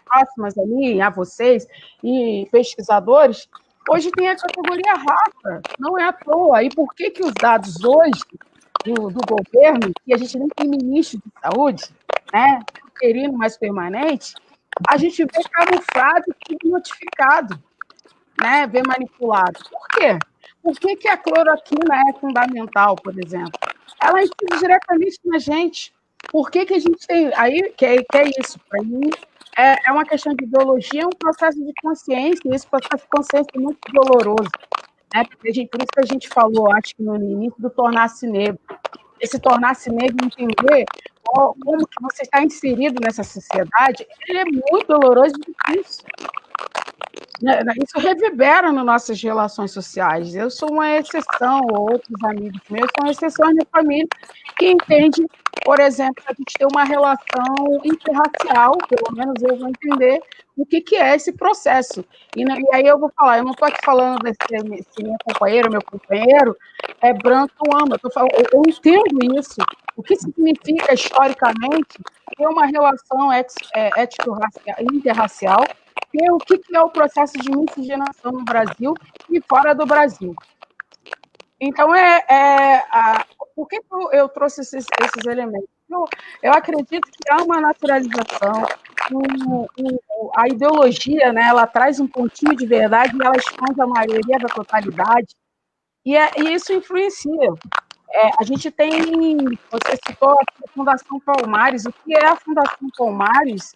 próximas ali, a vocês, e pesquisadores, hoje tem a categoria raça, não é à toa. E por que os dados hoje do governo, que a gente nem tem ministro de saúde, né, interino mais permanente, a gente vê camuflado e notificado, né, vê manipulado. Por quê? Por que a cloroquina é fundamental, por exemplo? Ela incide diretamente na gente. Por que a gente tem... Aí, que é isso, para mim, é uma questão de ideologia, é um processo de consciência, e esse processo de consciência é muito doloroso. Né? Por isso que a gente falou, acho que no início, do tornar-se negro. Esse tornar-se negro, entender como que você está inserido nessa sociedade, ele é muito doloroso e difícil. Isso reverbera nas nossas relações sociais. Eu sou uma exceção, ou outros amigos meus são exceções da família que entende, por exemplo, a gente ter uma relação interracial, pelo menos eu vou entender o que é esse processo. E aí eu vou falar, eu não estou aqui falando se minha companheira, meu companheiro é branco ou amo, eu entendo isso, O que significa, historicamente, ter uma relação interracial, o que é o processo de miscigenação no Brasil e fora do Brasil. Então, por que eu trouxe esses elementos? Eu acredito que há uma naturalização, a ideologia, né, ela traz um pontinho de verdade e ela esconde a maioria da totalidade, e isso influencia. A gente tem, você citou a Fundação Palmares, o que é a Fundação Palmares?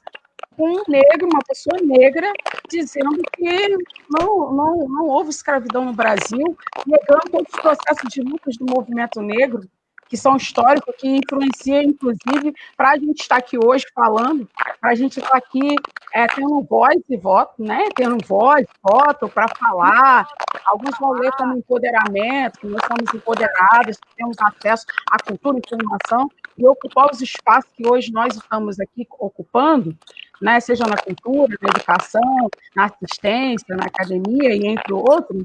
Um negro, uma pessoa negra, dizendo que não houve escravidão no Brasil, negando todos os processos de lutas do movimento negro, que são históricos, que influenciam, inclusive, para a gente estar aqui hoje falando, para a gente estar aqui tendo voz e voto, né? Tendo voz, voto para falar. Alguns vão ler como empoderamento, que nós somos empoderados, que temos acesso à cultura e informação, e ocupar os espaços que hoje nós estamos aqui ocupando, né, seja na cultura, na educação, na assistência, na academia e entre outros,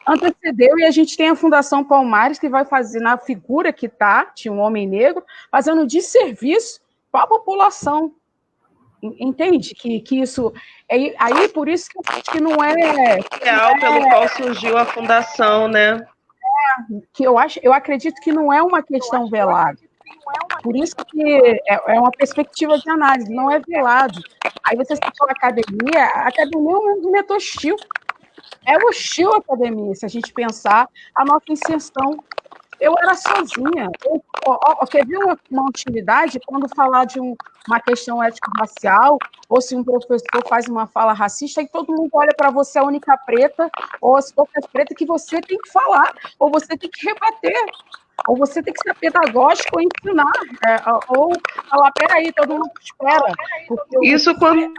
antecedeu, e a gente tem a Fundação Palmares, que vai fazer, na figura que está, de um homem negro, fazendo desserviço para a população. Entende? Que isso... Aí, por isso que eu acho que não é... pelo qual surgiu a fundação, né? Que eu acredito que não é uma questão velada. Por isso que é uma perspectiva de análise, não é velado. Aí você citou a academia é um movimento hostil. É hostil a academia, se a gente pensar a nossa inserção. Eu era sozinha. Quer ver uma utilidade quando falar de uma questão ético-racial, ou se um professor faz uma fala racista, e todo mundo olha para você, a única preta, ou as poucas pretas, que você tem que falar, ou você tem que rebater, ou você tem que ser pedagógico ou ensinar, ou falar, peraí, todo mundo espera. Isso quando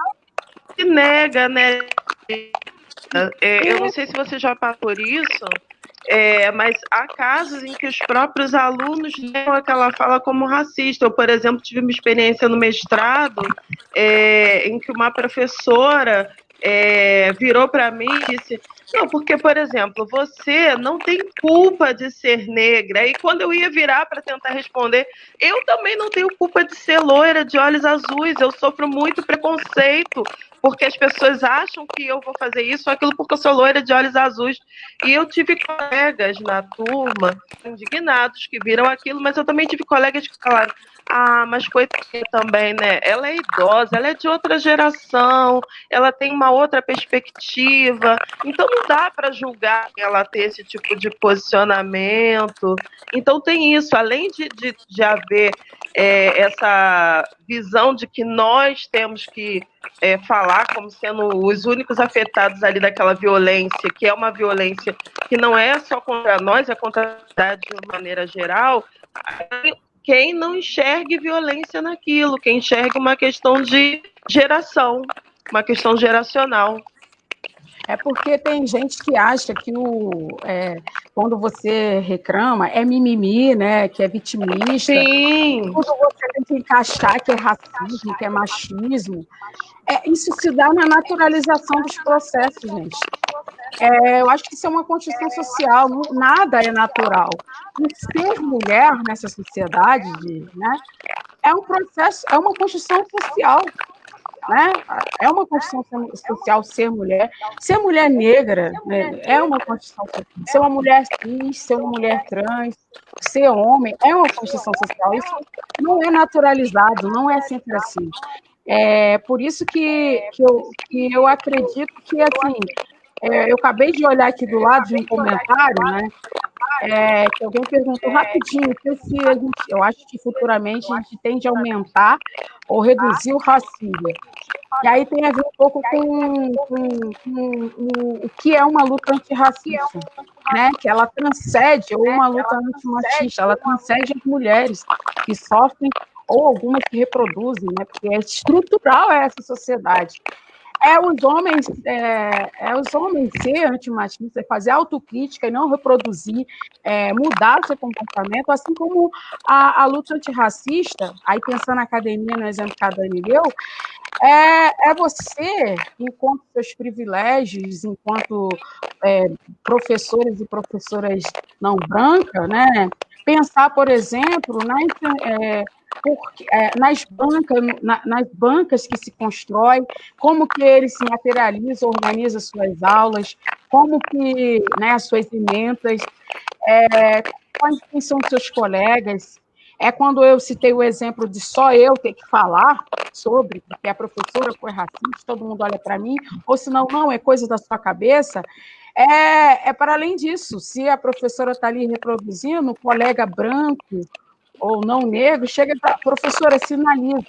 se nega, né? Eu não sei se você já passou por isso, mas há casos em que os próprios alunos negam aquela fala como racista. Eu, por exemplo, tive uma experiência no mestrado em que uma professora virou para mim e disse: não, porque, por exemplo, você não tem culpa de ser negra. E quando eu ia virar para tentar responder, eu também não tenho culpa de ser loira, de olhos azuis. Eu sofro muito preconceito, porque as pessoas acham que eu vou fazer isso ou aquilo porque eu sou loira de olhos azuis. E eu tive colegas na turma indignados que viram aquilo, mas eu também tive colegas que falaram: ah, mas coitada também, né? Ela é idosa, ela é de outra geração, ela tem uma outra perspectiva, então não dá para julgar ela ter esse tipo de posicionamento. Então tem isso, além de haver essa visão de que nós temos que falar como sendo os únicos afetados ali daquela violência, que é uma violência que não é só contra nós, é contra a sociedade de maneira geral. Quem não enxergue violência naquilo, quem enxergue uma questão de geração, uma questão geracional. É porque tem gente que acha que quando você reclama é mimimi, né? Que é vitimista. Sim. Quando você tem que encaixar que é racismo, que é machismo. Isso se dá na naturalização dos processos, gente. Eu acho que isso é uma construção social, nada é natural. E ser mulher nessa sociedade, né, é um processo, é uma construção social. Né? É uma construção social ser mulher negra, né? É uma construção social. Ser uma mulher cis, ser uma mulher trans, ser homem, é uma construção social. Isso não é naturalizado, não é sempre assim. Por isso que eu acredito que, assim, eu acabei de olhar aqui do lado de um comentário, né? Que alguém perguntou rapidinho, eu acho que futuramente a gente tende a aumentar ou reduzir o racismo. E aí tem a ver um pouco com o que é uma luta antirracista, né? Que ela transcende, ou uma luta antimachista, ela transcende as mulheres que sofrem, ou algumas que reproduzem, né? Porque é estrutural essa sociedade. os homens ser antimachistas, fazer autocrítica e não reproduzir, mudar o seu comportamento, assim como a luta antirracista, aí pensando na academia, no exemplo que a Dani deu, é você, enquanto seus privilégios, enquanto professores e professoras não brancas, né, pensar, por exemplo, nas bancas que se constrói, como que ele se materializa, organiza suas aulas, como que, né, as suas emendas, quem são seus colegas. Quando eu citei o exemplo de só eu ter que falar sobre, porque a professora foi racista, todo mundo olha para mim, ou senão, não, é coisa da sua cabeça. Para além disso, se a professora está ali reproduzindo, o colega branco ou não negro, chega para a professora, sinaliza.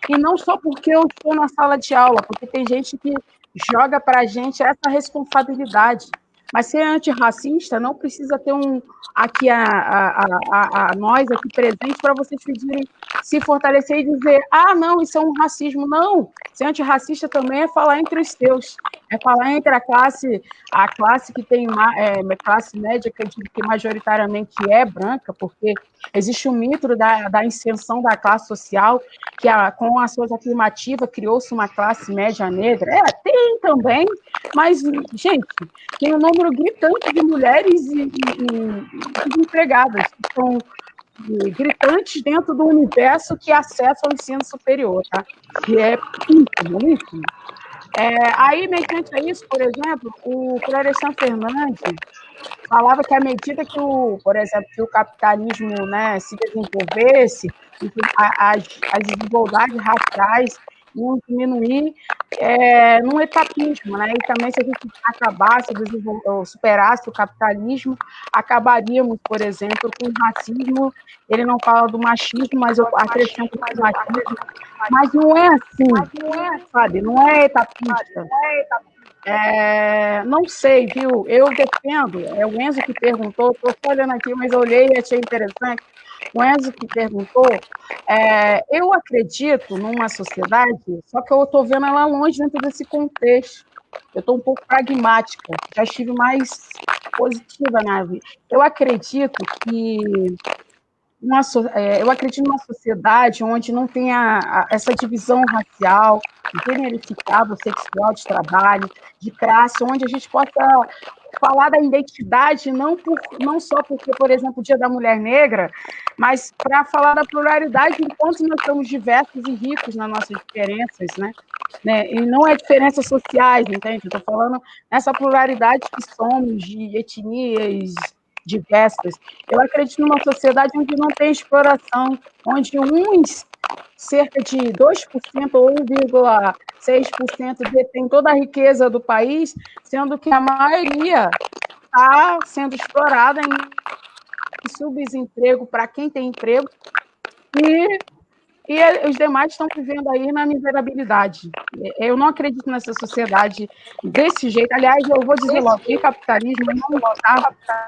E não só porque eu estou na sala de aula, porque tem gente que joga para a gente essa responsabilidade. Mas ser antirracista não precisa ter aqui nós aqui presentes para vocês pedirem se fortalecer e dizer, não, isso é um racismo. Não, ser antirracista também é falar entre os seus, é falar entre a classe que tem classe média, que majoritariamente é branca, porque existe um mito da ascensão da classe social, que com ações afirmativas criou-se uma classe média negra. Tem também, mas, gente, tem um número gritante de mulheres e desempregadas, que são gritantes dentro do universo que acessa o ensino superior, tá? Que é ínfimo. Aí, mediante isso, por exemplo, o Florestan Fernandes falava que à medida que por exemplo, que o capitalismo, né, se desenvolvesse, as desigualdades raciais iam diminuir num etapismo, né? E também se a gente acabasse, superasse o capitalismo, acabaríamos, por exemplo, com o racismo. Ele não fala do machismo, mas eu acrescento o machismo. Mas não é assim, sabe? Não é etapista. Não sei, viu? Eu defendo, o Enzo que perguntou, estou só olhando aqui, mas eu olhei e achei interessante. O Enzo que perguntou, eu acredito numa sociedade, só que eu estou vendo ela longe dentro desse contexto. Eu estou um pouco pragmática, já estive mais positiva na vida. Eu acredito numa sociedade onde não tenha essa divisão racial, genericado, sexual, de trabalho, de classe, onde a gente possa falar da identidade, não só porque, por exemplo, o Dia da Mulher Negra, mas para falar da pluralidade, enquanto nós somos diversos e ricos nas nossas diferenças, né? E não é diferenças sociais, entende? Estou falando nessa pluralidade que somos, de etnias diversas. Eu acredito numa sociedade onde não tem exploração, onde cerca de 2% ou 1,6% detém toda a riqueza do país, sendo que a maioria está sendo explorada em subdesemprego para quem tem emprego e os demais estão vivendo aí na miserabilidade. Eu não acredito nessa sociedade desse jeito. Aliás, eu vou dizer logo, em capitalismo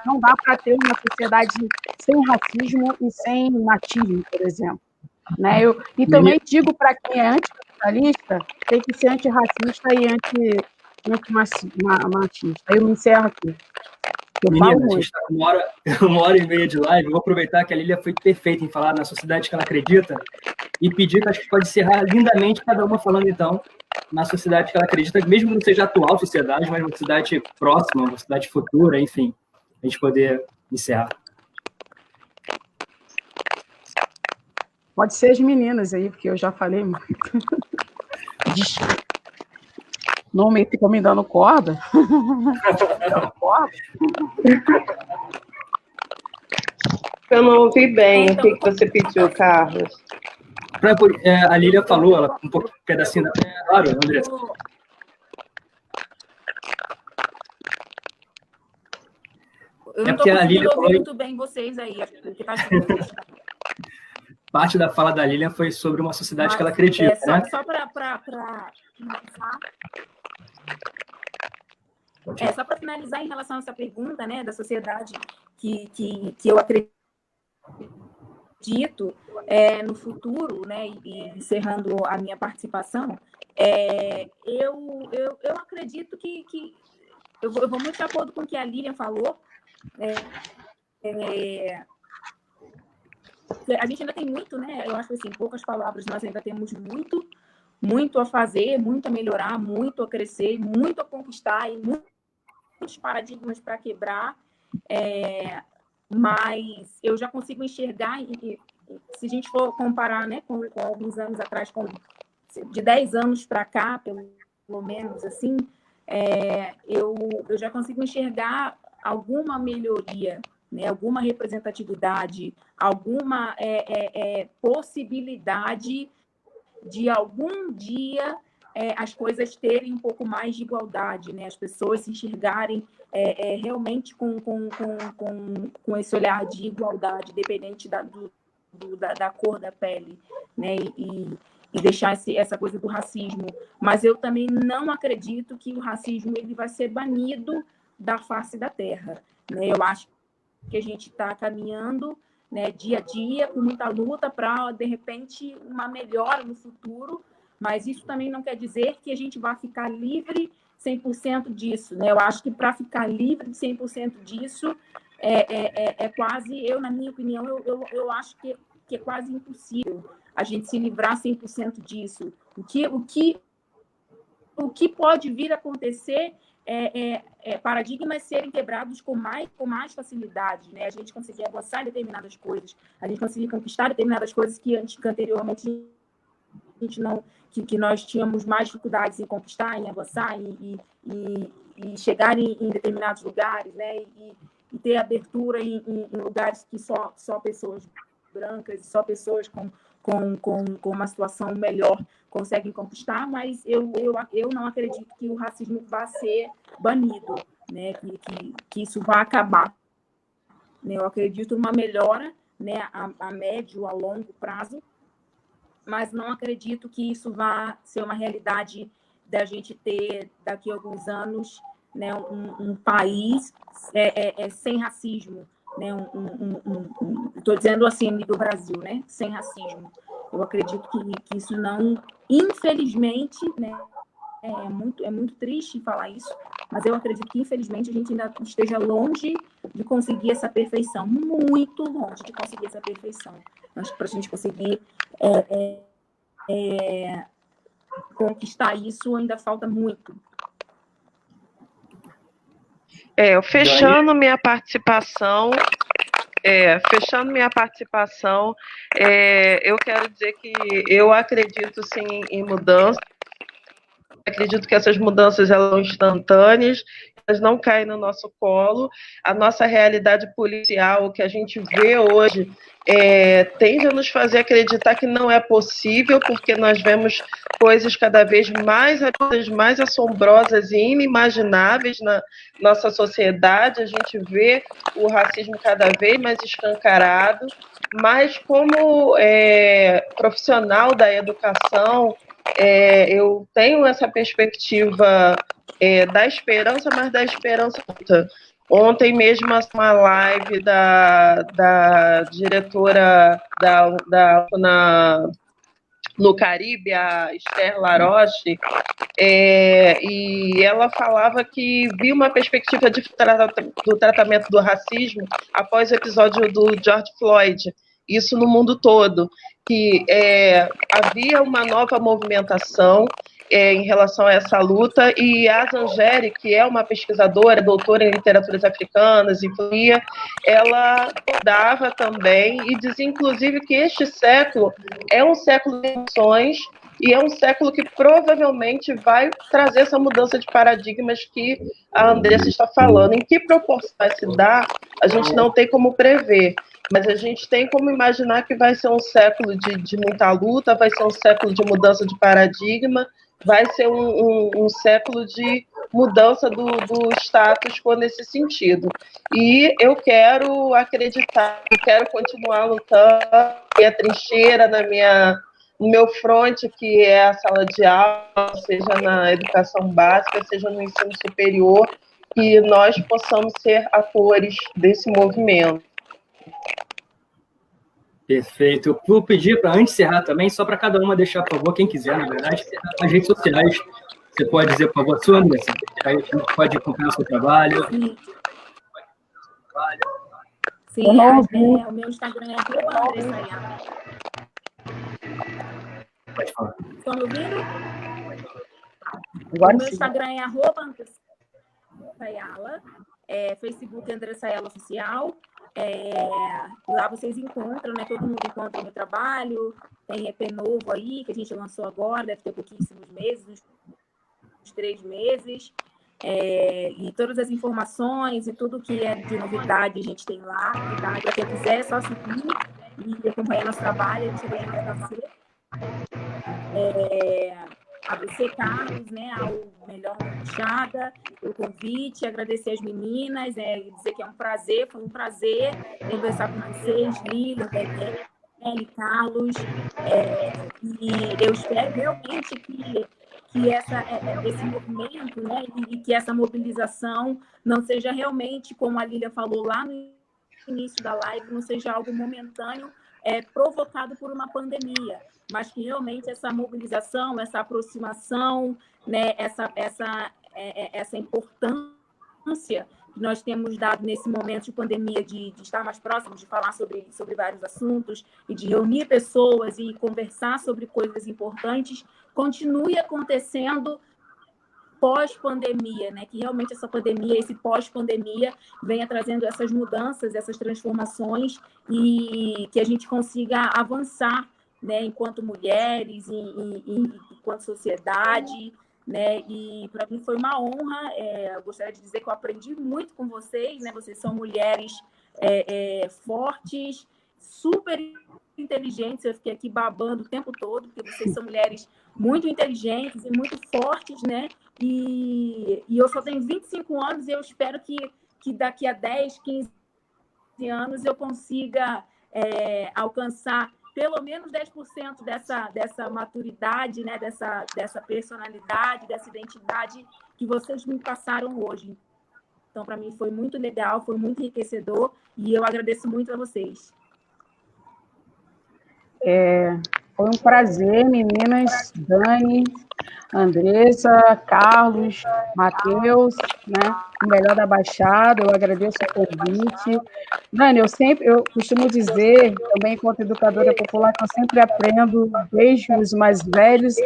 não dá para ter uma sociedade sem racismo e sem machismo, por exemplo. Né? E também digo para quem é anticapitalista, tem que ser antirracista e antimachista. Eu me encerro aqui. Menina, a gente está com uma hora e meia de live. Eu vou aproveitar que a Lília foi perfeita em falar na sociedade que ela acredita e pedir que a gente pode encerrar lindamente, cada uma falando, então, na sociedade que ela acredita, mesmo que não seja a atual sociedade, mas uma sociedade próxima, uma sociedade futura, enfim, a gente poder encerrar. Pode ser as meninas aí, porque eu já falei muito. Não me ficou me dando corda. Eu não ouvi bem o que você pediu, Carlos. A Lília falou, ela um pouco pedacinho da... Claro, Andressa. Eu não estou conseguindo ouvir muito bem vocês aí. Parte da fala da Lilian foi sobre uma sociedade que ela acredita, né? Só para finalizar em relação a essa pergunta, né, da sociedade que eu acredito no futuro, né, e encerrando a minha participação, Eu acredito que eu vou muito de acordo com o que a Lilian falou. A gente ainda tem muito, né? Eu acho que, assim, em poucas palavras, nós ainda temos muito a fazer, muito a melhorar, muito a crescer, muito a conquistar e muitos paradigmas para quebrar. Mas eu já consigo enxergar, se a gente for comparar, né, com alguns anos atrás, de 10 anos para cá, pelo menos, assim, eu já consigo enxergar alguma melhoria, né, alguma representatividade, alguma possibilidade de algum dia as coisas terem um pouco mais de igualdade, né, as pessoas se enxergarem realmente com esse olhar de igualdade, independente da cor da pele, né, e deixar essa coisa do racismo. Mas eu também não acredito que o racismo ele vai ser banido da face da terra, né? Eu acho que a gente está caminhando, né, dia a dia, com muita luta para, de repente, uma melhora no futuro, mas isso também não quer dizer que a gente vai ficar livre 100% disso, né? Eu acho que para ficar livre de 100% disso, quase, na minha opinião, eu acho que é quase impossível a gente se livrar 100% disso. O que pode vir a acontecer paradigmas serem quebrados com mais facilidade, né? A gente conseguir avançar em determinadas coisas, a gente conseguir conquistar determinadas coisas que anteriormente a gente não, que nós tínhamos mais dificuldades em conquistar, em avançar, e chegar em determinados lugares, né? E ter abertura em lugares que só pessoas brancas, só pessoas com uma situação melhor conseguem conquistar, mas eu não acredito que o racismo vá ser banido, né? Que isso vá acabar. Eu acredito numa melhora, né, a médio, a longo prazo, mas não acredito que isso vá ser uma realidade da gente ter, daqui a alguns anos, né, um país sem racismo. Né, estou dizendo assim, nível Brasil, né, sem racismo. Eu acredito que isso não, infelizmente, né, é muito triste falar isso, mas eu acredito que, infelizmente, a gente ainda esteja longe de conseguir essa perfeição, muito longe de conseguir essa perfeição. Acho que para a gente conseguir conquistar isso ainda falta muito. Fechando minha participação, eu quero dizer que eu acredito sim em mudança. Acredito que essas mudanças elas são instantâneas, elas não caem no nosso colo. A nossa realidade policial, o que a gente vê hoje, tende a nos fazer acreditar que não é possível, porque nós vemos coisas cada vez mais assombrosas e inimagináveis na nossa sociedade. A gente vê o racismo cada vez mais escancarado, mas como profissional da educação, eu tenho essa perspectiva da esperança, mas da esperança luta. Ontem mesmo, uma live da diretora no Caribe, a Esther Laroche, e ela falava que viu uma perspectiva do tratamento do racismo após o episódio do George Floyd, isso no mundo todo, que havia uma nova movimentação em relação a essa luta, e a Zangeri, que é uma pesquisadora, doutora em literaturas africanas e fria, ela dava também e dizia, inclusive, que este século é um século de emoções e é um século que provavelmente vai trazer essa mudança de paradigmas que a Andressa está falando. Em que proporção vai se dar, a gente não tem como prever, mas a gente tem como imaginar que vai ser um século de muita luta, vai ser um século de mudança de paradigma, vai ser um século de mudança do status quo nesse sentido. E eu quero acreditar, eu quero continuar lutando na minha trincheira, no meu fronte, que é a sala de aula, seja na educação básica, seja no ensino superior, que nós possamos ser atores desse movimento. Perfeito. Eu vou pedir para, antes de encerrar também, só para cada uma deixar, por favor, quem quiser, na verdade, as redes sociais. Você pode dizer, por favor, a sua, Andressa? Aí a gente pode acompanhar o seu trabalho. Sim, o meu Instagram é @AndressaYala. Pode falar. Estão me ouvindo? Agora o meu sim. Instagram é @AndressaYala. Facebook Andressa Yala Oficial. Lá vocês encontram, né? Todo mundo encontra o meu trabalho. Tem EP novo aí, que a gente lançou agora, deve ter pouquíssimos meses, uns 3 meses. E todas as informações e tudo que é de novidade a gente tem lá. Tá? Para quem quiser, é só seguir e acompanhar nosso trabalho, a gente vai agradecer. A você, Carlos, né, ao Melhor da Puxada, o convite, agradecer as meninas, dizer que foi um prazer conversar com vocês, Lila, Daniele, Carlos, e eu espero realmente que esse movimento, né, e que essa mobilização não seja realmente, como a Lília falou lá no início da live, não seja algo momentâneo, provocado por uma pandemia, mas que realmente essa mobilização, essa aproximação, né, essa importância que nós temos dado nesse momento de pandemia, de estar mais próximos, de falar sobre vários assuntos e de reunir pessoas e conversar sobre coisas importantes, continue acontecendo pós-pandemia, né? Que realmente essa pandemia, esse pós-pandemia, venha trazendo essas mudanças, essas transformações e que a gente consiga avançar, né? Enquanto mulheres, enquanto sociedade, né? E para mim foi uma honra. Eu gostaria de dizer que eu aprendi muito com vocês, né? Vocês são mulheres fortes, super inteligentes. Eu fiquei aqui babando o tempo todo, porque vocês são mulheres muito inteligentes e muito fortes, né? E eu só tenho 25 anos e eu espero que daqui a 10, 15 anos eu consiga alcançar pelo menos 10% dessa maturidade, né? dessa personalidade, dessa identidade que vocês me passaram hoje. Então, para mim, foi muito legal, foi muito enriquecedor e eu agradeço muito a vocês. Foi um prazer, meninas, Dani, Andressa, Carlos, Matheus, né? O Melhor da Baixada, eu agradeço o convite. Dani, eu costumo dizer, também enquanto educadora popular, que eu sempre aprendo desde os mais velhos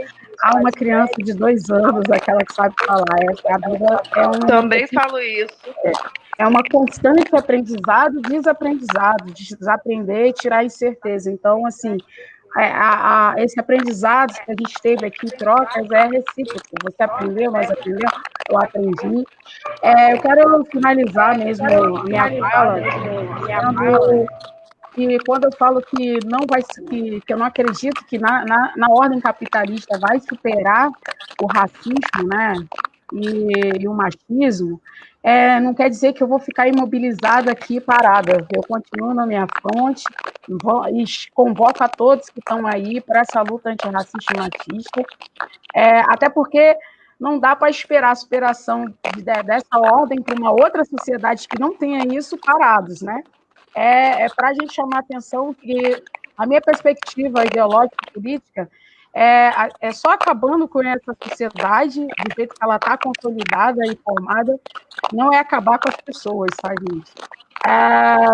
a uma criança de 2 anos, aquela que sabe falar. A vida Também falo isso. É uma constante aprendizado, desaprendizado, desaprender e tirar a incerteza. Então, assim, esse aprendizado que a gente teve aqui, trocas, é recíproco. Você aprendeu, nós aprendemos, eu aprendi. Eu quero finalizar mesmo a minha fala, que quando eu falo que eu não acredito que na ordem capitalista vai superar o racismo, né, e o machismo, não quer dizer que eu vou ficar imobilizada aqui, parada. Eu continuo na minha fronte e convoco a todos que estão aí para essa luta antirracista e machista, até porque não dá para esperar a superação dessa ordem para uma outra sociedade que não tenha isso parados, né? Para a gente chamar a atenção que a minha perspectiva ideológica e política é só acabando com essa sociedade, do jeito que ela está consolidada e formada, não é acabar com as pessoas, sabe, gente?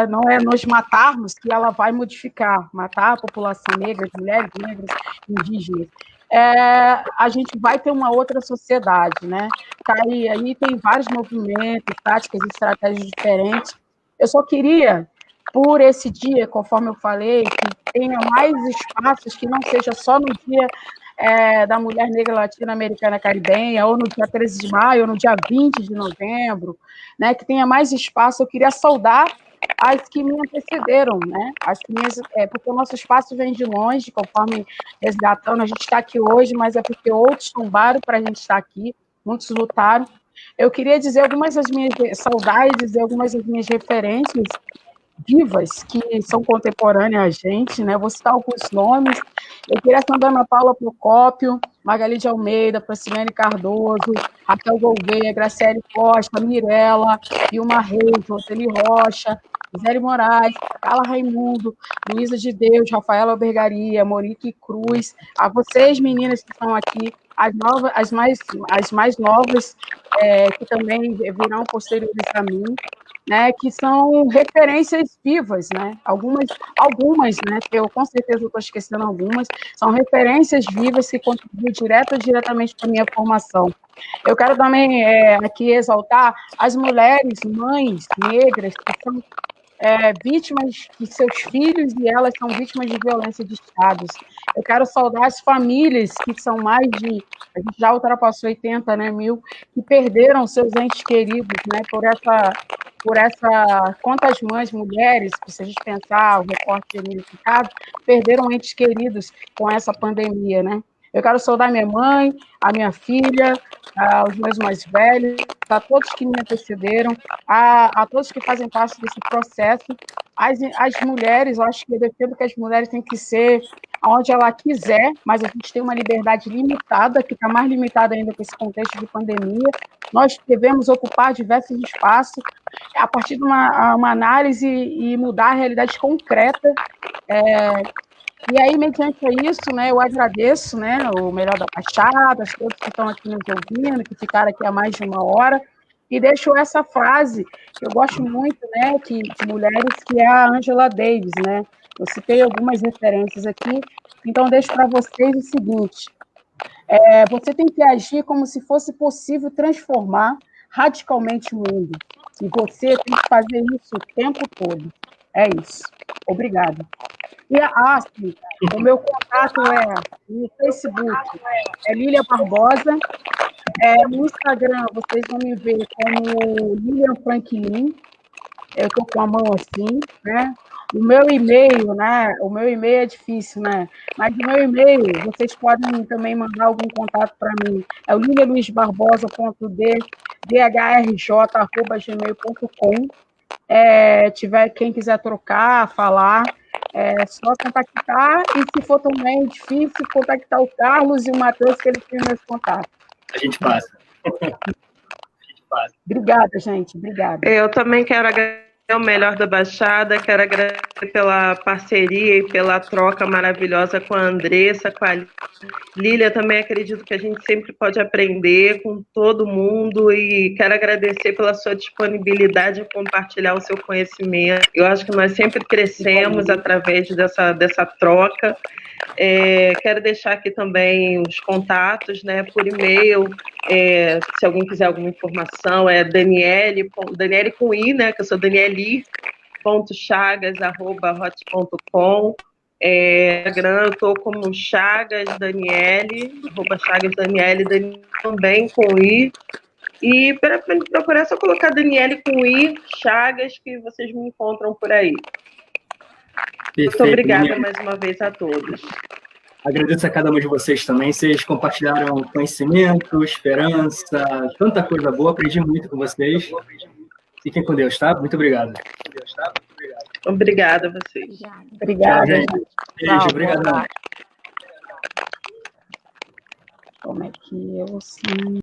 Não é nos matarmos que ela vai matar a população negra, as mulheres negras, indígenas. A gente vai ter uma outra sociedade, né? Aí tem vários movimentos, táticas e estratégias diferentes. Eu só queria, por esse dia, conforme eu falei, que tenha mais espaços, que não seja só no dia da mulher negra latino-americana caribenha, ou no dia 13 de maio, ou no dia 20 de novembro, né, que tenha mais espaço. Eu queria saudar as que me antecederam, né, porque o nosso espaço vem de longe, conforme resgatando, a gente está aqui hoje, mas é porque outros tombaram para a gente estar aqui, muitos lutaram. Eu queria dizer algumas das minhas saudades e algumas das minhas referências vivas que são contemporâneas a gente, né? Vou citar alguns nomes. Eu queria saudar Ana Paula Procópio, Magali de Almeida, Francilene Cardoso, Raquel Gouveia, Graciele Costa, Mirella, Vilma Reis, Roseli Rocha, Gisele Moraes, Carla Raimundo, Luísa de Deus, Rafaela Albergaria, Monique Cruz, a vocês, meninas que estão aqui, as mais novas, que também virão posteriores a mim, né, que são referências vivas, né? Algumas, né, que eu com certeza estou esquecendo algumas, são referências vivas que contribuem direto ou diretamente para a minha formação. Eu quero também aqui exaltar as mulheres, mães negras, que são vítimas, que seus filhos e elas são vítimas de violência de estados. Eu quero saudar as famílias, que são mais de, a gente já ultrapassou 80, né, mil, que perderam seus entes queridos, né, quantas mães, mulheres, se a gente pensar o recorte unificado, perderam entes queridos com essa pandemia, né? Eu quero saudar minha mãe, a minha filha, os meus mais velhos, a todos que me antecederam, a todos que fazem parte desse processo. As mulheres, eu acho que eu defendo que as mulheres têm que ser onde ela quiser, mas a gente tem uma liberdade limitada, que está mais limitada ainda com esse contexto de pandemia. Nós devemos ocupar diversos espaços a partir de uma análise e mudar a realidade concreta. E aí, mediante isso, né, eu agradeço, né, o Melhor da Baixada, todos que estão aqui nos ouvindo, que ficaram aqui há mais de uma hora, e deixo essa frase, que eu gosto muito, né, de mulheres, que é a Angela Davis, né? Eu citei algumas referências aqui, então deixo para vocês o seguinte: você tem que agir como se fosse possível transformar radicalmente o mundo, e você tem que fazer isso o tempo todo. É isso. Obrigada. E sim, o meu contato no Facebook, Lília Barbosa. No Instagram, vocês vão me ver como Lilian Franklin. Eu estou com a mão assim, né? O meu e-mail, né? O meu e-mail é difícil, né? Mas o meu e-mail, vocês podem também mandar algum contato para mim. É o lilialuisbarbosa.drj@gmail.com. Quem quiser trocar, falar, é só contactar, e se for também difícil, contactar o Carlos e o Matheus, que eles têm meus contatos. A gente passa. Obrigada, gente. Obrigada. Eu também quero agradecer o Melhor da Baixada, quero agradecer pela parceria e pela troca maravilhosa com a Andressa, com a Lília. Também acredito que a gente sempre pode aprender com todo mundo, e quero agradecer pela sua disponibilidade em compartilhar o seu conhecimento. Eu acho que nós sempre crescemos através dessa troca. Quero deixar aqui também os contatos, né, por e-mail, se alguém quiser alguma informação, é Daniele com I, né, que eu sou daniele.chagas@hot.com. Instagram, eu estou como Chagas Daniele, @Chagas Daniele, também com I. E para procurar, só colocar Daniele com I, Chagas, que vocês me encontram por aí. Perfeito, Muito obrigada Daniele. mais uma vez a todos. Agradeço a cada um de vocês também. Vocês compartilharam conhecimento, esperança, tanta coisa boa. Aprendi muito com vocês. Fiquem com Deus, tá? Muito obrigado. Obrigada a vocês. Obrigada, gente. Beijo, obrigado. Como é que eu sim?